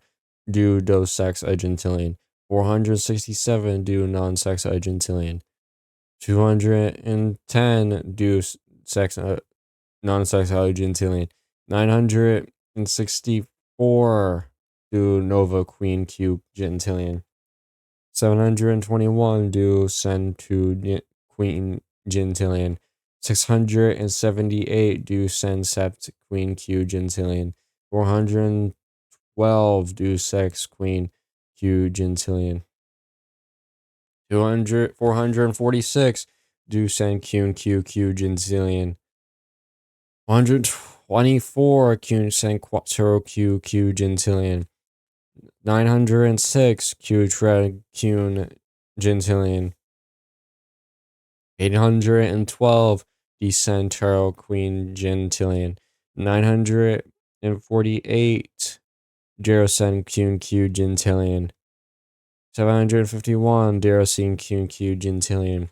do dos sex agentillion. 467 do non-sex agentillion. 210 do sex non-sex gentillion. 964 do nova queen cube gentillion. 721 do send to queen gentillion. 678 do send sept queen q gentillion. 412 do sex queen q gentillion. 446 do send q gentillion. 124 q send quattro q gentillion. 906 q treg q gentillion. 812 descend tarot queen gentillion. 948 Jerosend q gentillion. 751 Derosine q gentillion.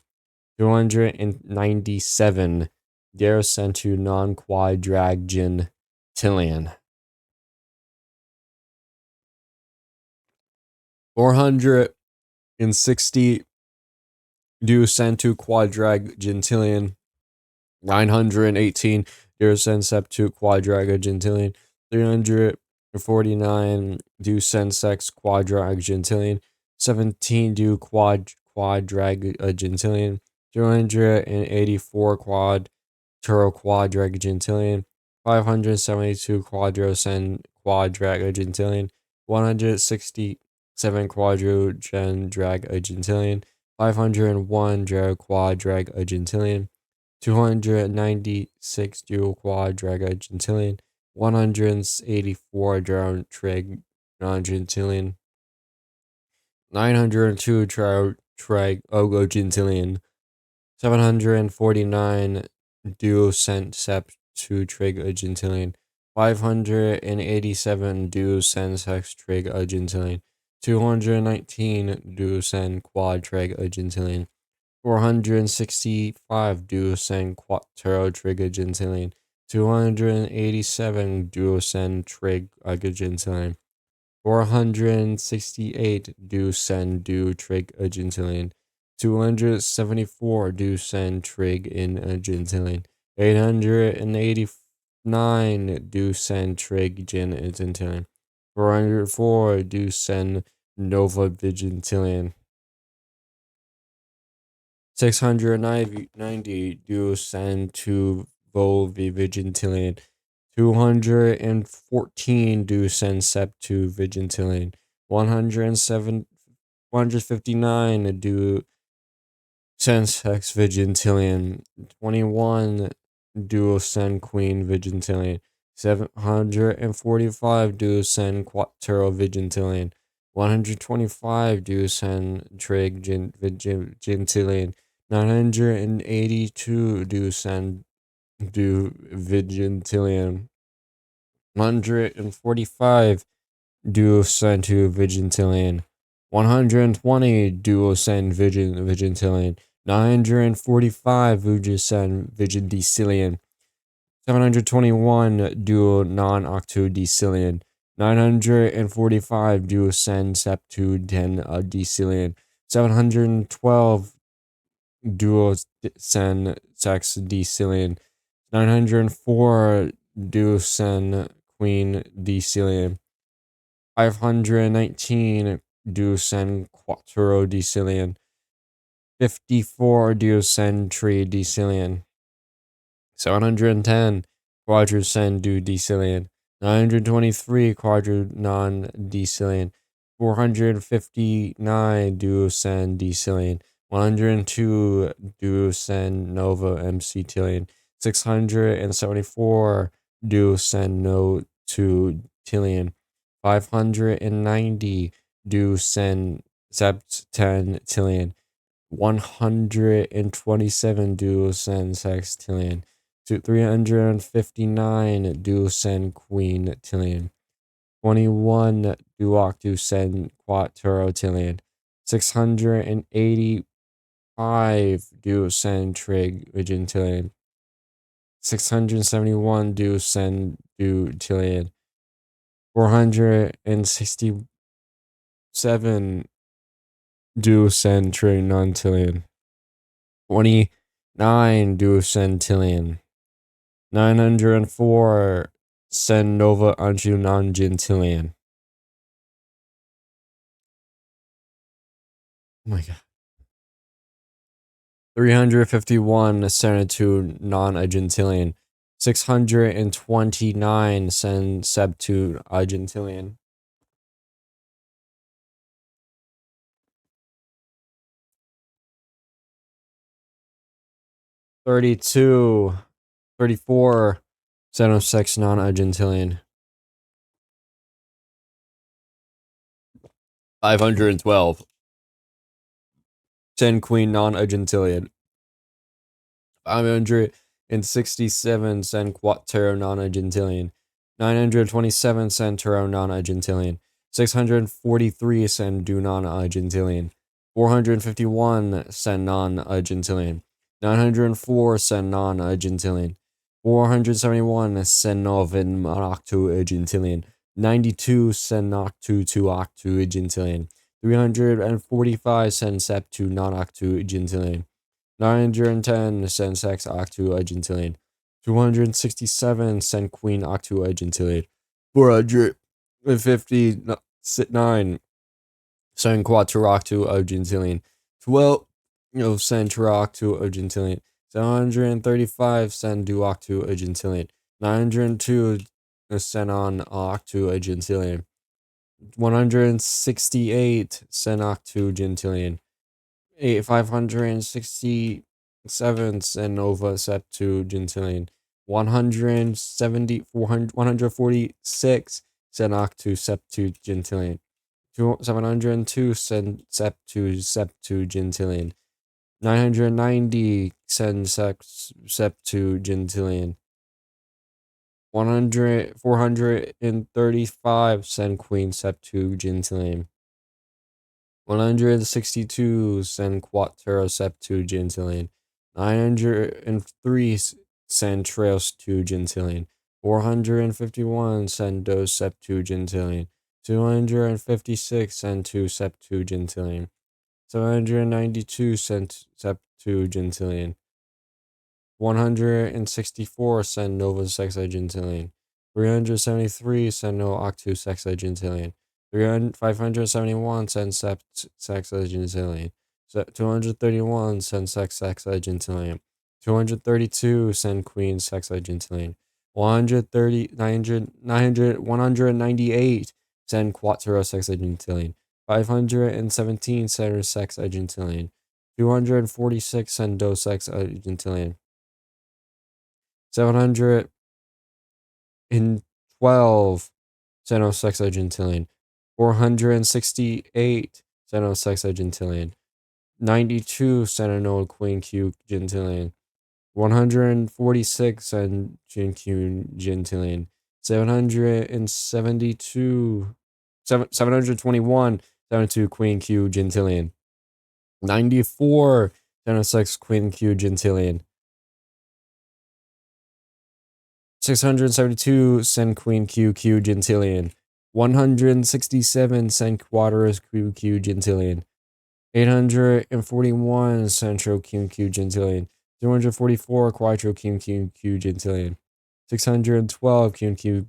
297 Derosend to non-quad drag gentillion. 460 do send to quadrag gentillion. 918 do send septu quadrag gentillion. 349 do send sex quadrag gentillion. 17 do quadrag gentillion. 284 quadrag gentillion. 572 quadro send quadrag gentillion. 167 quadro drag a gentillion. 501 quad drag a gentillion. 296 dual quad drag a gentillion. 184 drone trig non gentillion. 902 trag ogo gentillion. 749 duo cent sept to trig a gentillion. 587 duo cent sex trig a gentillion. 219 duo cent quad trig a gentillion. 465 duo cent quattro trig a gentillion. 287 duo cent trig a gentillion. 468 do send do trig a gentillion. 274 do send trig in a gentillion. 889 do send trig gen a gentillion. 404 do send nova vigintillion. 690 do send to volvi vigintillion. 214 do send sept to vigintillion. 159 do send sex vigintillion. 21 do send queen vigintillion. 745 do send quattro vigintillion. 125 do send trig gentillion. 982 do send do vigintillion. 145 do send to vigintillion. 120 do send vigintillion. 945 send vigindecillion. 721 do non-octodecillion. 945 do send septu ten decillion. 712 duo send sex decillion. 904 do send queen decillion. 519 do send quattro decillion. 54 do send tri decillion. 710 quadru send do decillion. 923 quadru non decillion. 459 do send decillion. 102 do send nova mctillion. 674 do send no to tillion. 590 do send septentillion. 127 do send sextillion. 359 do send queentillion. 21 do octu send quattrotillion. 685 do send trig vigintillion. 671 do send do tillion. 467 do send trig non-tillion. 29 9 ducentillion. 904 sen nova unto non-gentillion. Oh my god. 351 senatu non-agentillion. 629 sen septu agentillion. 32, 34 sex non-agentillion. 512 sen queen non-agentillion. 567 sen quattero non-agentillion. 927 sen tero non-agentillion. 643 sen du non-agentillion. 451 sen non-agentillion. 904 sen non-agentillion. 471 sen novin octu agentillion. 92 sen octu to octu agentillion. 345 sen septu non-octu agentillion. 910 sen sex octu agentillion. 267 sen queen octu agentillion. 459 sen quattro octu agentillion. 12 sen octu agentillion. 735 sen du octu agentillion. 902 sen on octu agentillion. 168 sen octu gentillion. 567 sen nova septu gentillion. 146 sen octu septu gentillion. 702 sen septu gentillion. 990 sen septu gentillion. 435 sen queen septu gentillion. 162 sen quattro septu gentillion. 903 sen tres tu gentillion. 451 sen dos septu gentillion. 256 sen tu septu gentillion. 792 sen septu gentillion. 164 sen nova sexagentillion. 373 sen no octu sexagentillion. 571 sen sexagentillion. 231 sen sexagentillion. 232 sen queen sexagentillion. 198 sen quattro sexagentillion. 517 sen sexagentillion. 246 sen dos sexagentillion. 712 senosexagentillion. 468 senosexagentillion. 92 sentinel queen q gentillion. 146 sen q gentillion. 721 72 queen q gentillion. 94 sex queen q gentillion. 672 sen queen q gentillion. 167 sen quadros q gentillion. 841 centro q gentillion. 244 quattro q gentillion. 612 q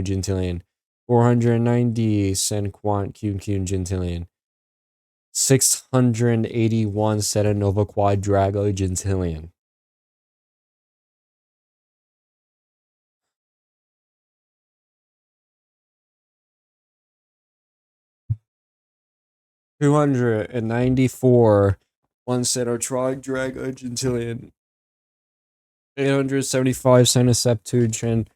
gentillion. 490 sen quant q gentillion. 681 setanova quadrago gentillion. 294 one center tridrag gentillion. 875 centiseptugen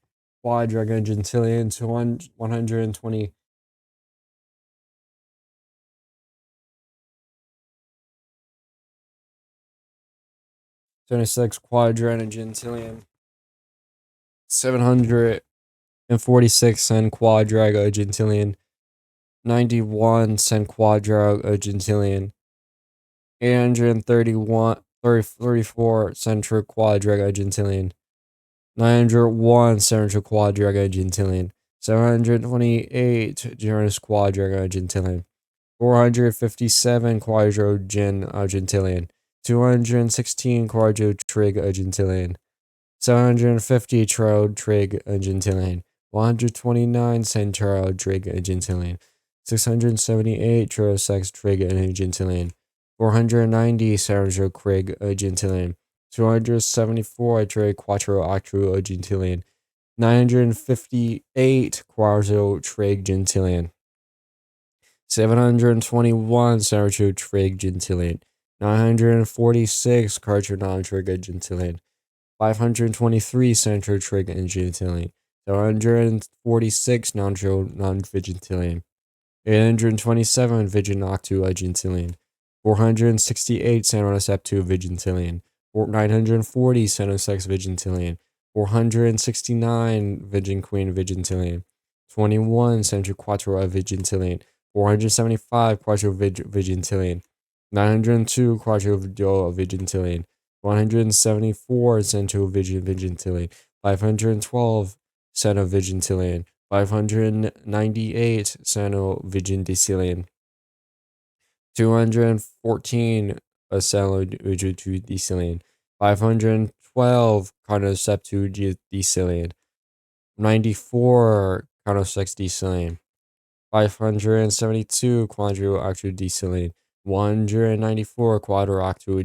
quadrag gentillion. 120 76 quadrag gentillion. 746 sen quadrag gentillion. 91 sen quadrag gentillion. 834 central quadrag gentillion. 901 central quadrag gentillion. 728 Janus quadrag gentillion. 457 quadrogen gentillion. 216 quadro trig argentilian, 750 trio trig argentilian, 129 central trig argentilian, 678 trio sex trig argentilian, 490 Sergio Craig argentilian, 274 trig quattro octro argentilian, 958 quadro trig gentilian, 721 Sergio trig gentilian, 946 Carter non-trig gentilian, 523 Centro trig gentilian, 746 non-vigentilian, 827 Vigin octu gentilian, 468 Septu vigentilian, 940 Sex vigentilian, 469 Vigin Queen vigentilian, 21 Centro quattro vigentilian, 475 quattro vigentilian, 902 quattro vigentilian, 174 Centro vigentilian, 512 Seno vigentilian, 598 Seno vigentilian, 214 Seno vigentilian, 512 Carnoseptu 94 Carnosex 572 Quadro octu 194 Quadro octu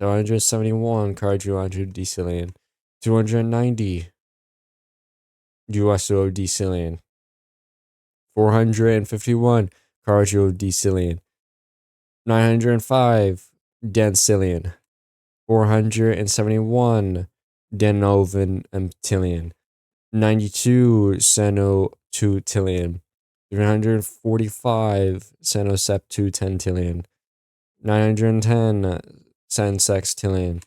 771 Cardio octu 290 Duoso decillion, 451 Cardio decillion, 905 Dencillion, 471 Denovan emptillion, 92 Ceno2tillion, 345 Cenoseptu10tillion, 910 Sensextillion,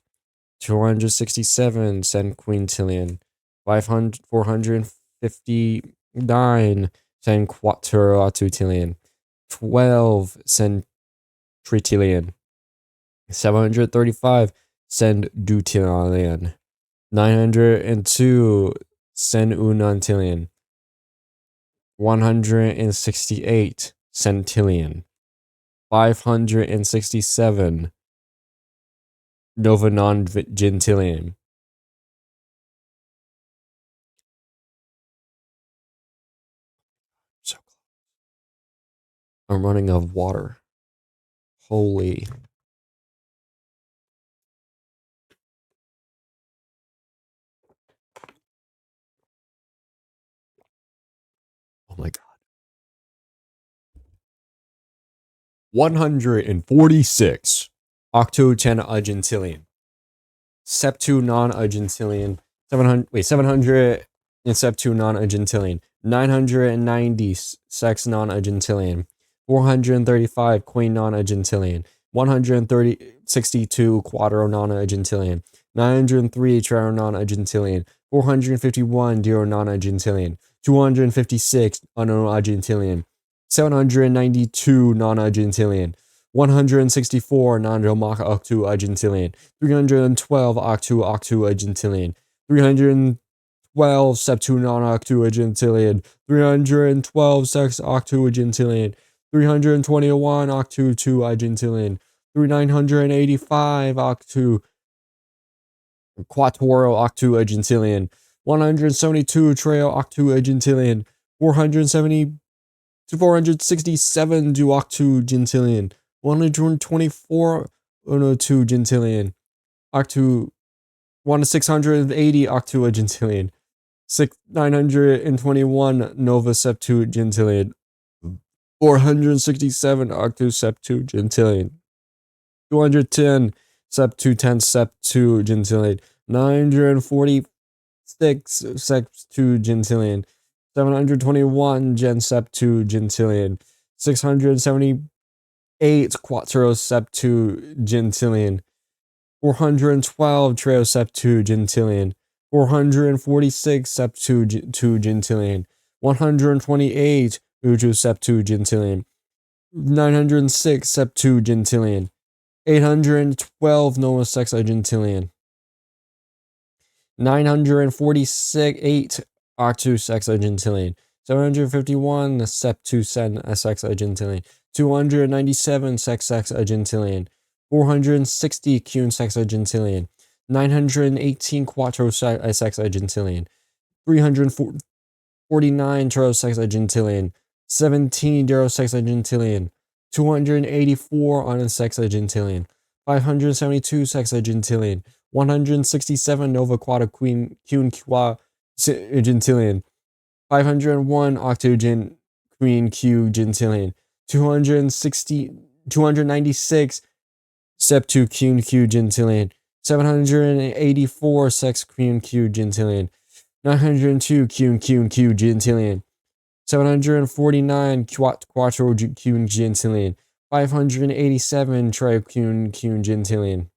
267 Senquintillion, 459 Senquattutillion, 12 Centritillion, 735 Sendutillion, 902 Senununtillion, 168 Centillion, 567 Novanongentillion. So close. I'm running out of water. Holy. Oh my god. 146 octogentillion, septu non-argentillion, 700 and septu non-argentillion, 990 sex non-argentillion, 435 queen non-argentillion, 162 quadro non-argentillion, 903 trio non-argentillion, 451 dio non-argentillion, 256 unknown-argentillion, 792 non-argentillion, 164 non-Romaka octu argentillion, 312 octu argentillion, 312 septu non-octu argentillion, 312 sex octu argentillion, 321 octu 2 argentillion, 985 octu quattro octu argentillion, 172 trio octu argentillion, 467 duoctu gentillion, 124 uno2 gentillion, octu 680 octu gentillion, 921 nova septu gentillion, 467 octu septu gentillion, 210 septu gentillion, 946 septu gentillion, 721 septu gentillion, 678 quattro septu gentillion, 412 trio septu gentillion, 446 septu 2 gentillion, 128 utu septu gentillion, 906 septu gentillion, 812 nova sex argentillion, 948 octu sex argentillion, 751 septu sen sex argentillion, 297 sex argentillion, 460 quin-sexagentillion, 918 quattro-sexagentillion, 349 tero-sexagentillion, 17 dero-sexagentillion, 284 unsexagentillion, 572 sexagentillion, 167 nova quatta queen quinquagentillion, 501 octogen queen quintillion, 296 septu quintillion, 784 sex quintillion, 902 quintillion, 749 quattro quintillion, 587 triquintillion,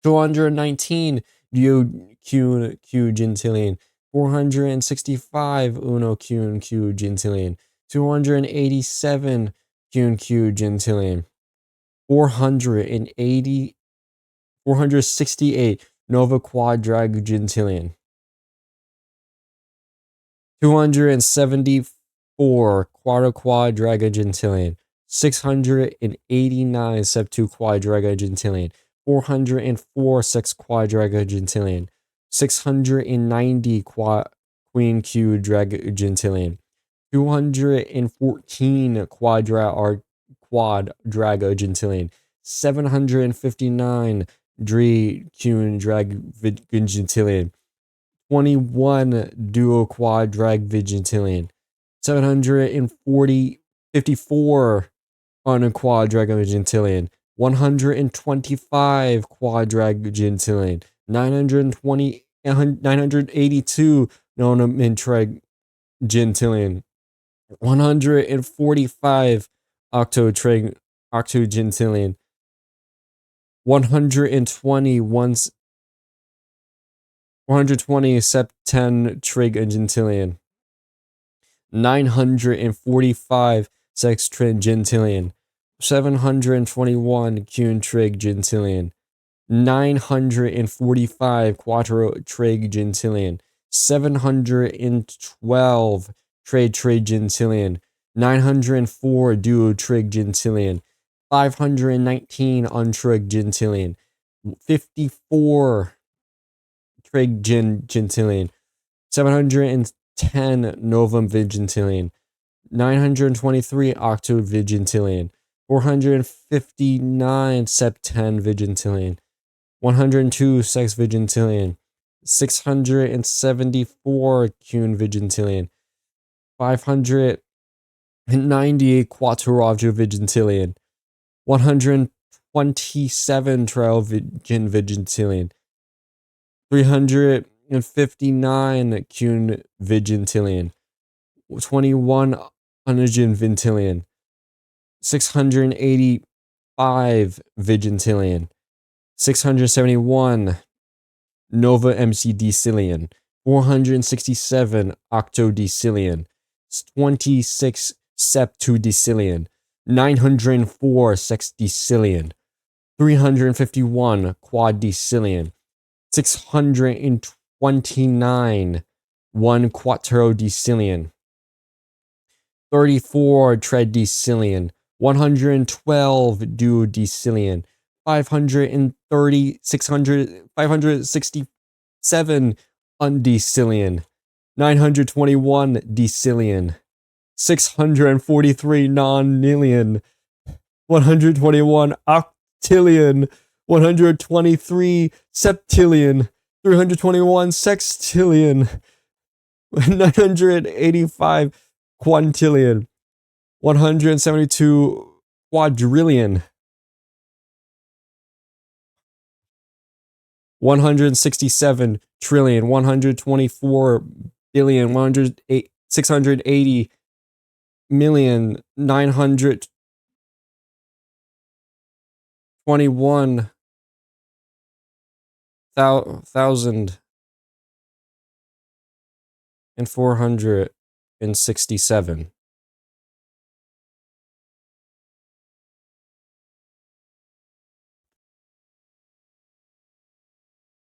219 duo quintillion, 465 uno quintillion, 287 quintillion, 468 nova quadragentillion, 274 quadragentillion, 689 septu quadragentillion, 404 sex quadragentillion, 690 queen quadragentillion, 214 quadragentillion, 759 quadragentillion, 21 duo quadragentillion, 754 quadragentillion, 125 quadragentillion, 982 nonamintragentillion, 145 octogentillion, 120 septentrigentillion, 945 sextringentillion, 721 quintrigentillion, 945 quattrotrigentillion, 712 tetragentillion, 904 duotrigentillion, 519 untrigentillion, 54 trigentillion, 710 novumvigentillion, 923 octovigentillion, 459 septenvigentillion, 102 sexvigentillion, 674 quinvigentillion, 598 quattuorvigentillion, 127 trivigentillion, 359 quinvigentillion, 21 unigentillion, 685 vigentillion, 671 nova mcdecillion, 467 octodecillion, 26 septudecillion, 904 sexdecillion, 351 quaddecillion, 629 one quattrodecillion, 34 tredecillion, 112 duodecillion, 567 undecillion, 921 decillion, 643 nonillion, 121 octillion, 123 septillion, 321 sextillion, 985 quintillion, 172 quadrillion, 167 trillion, 124 billion, 680 million, 921 thousand and 467.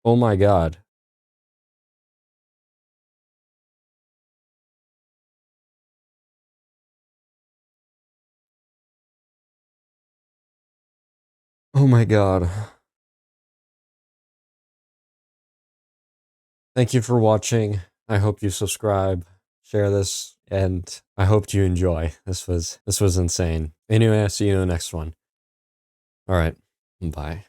Oh my God. Oh my god. Thank you for watching. I hope you subscribe, share this, and I hope you enjoy. This was insane. Anyway, I'll see you in the next one. All right. Bye.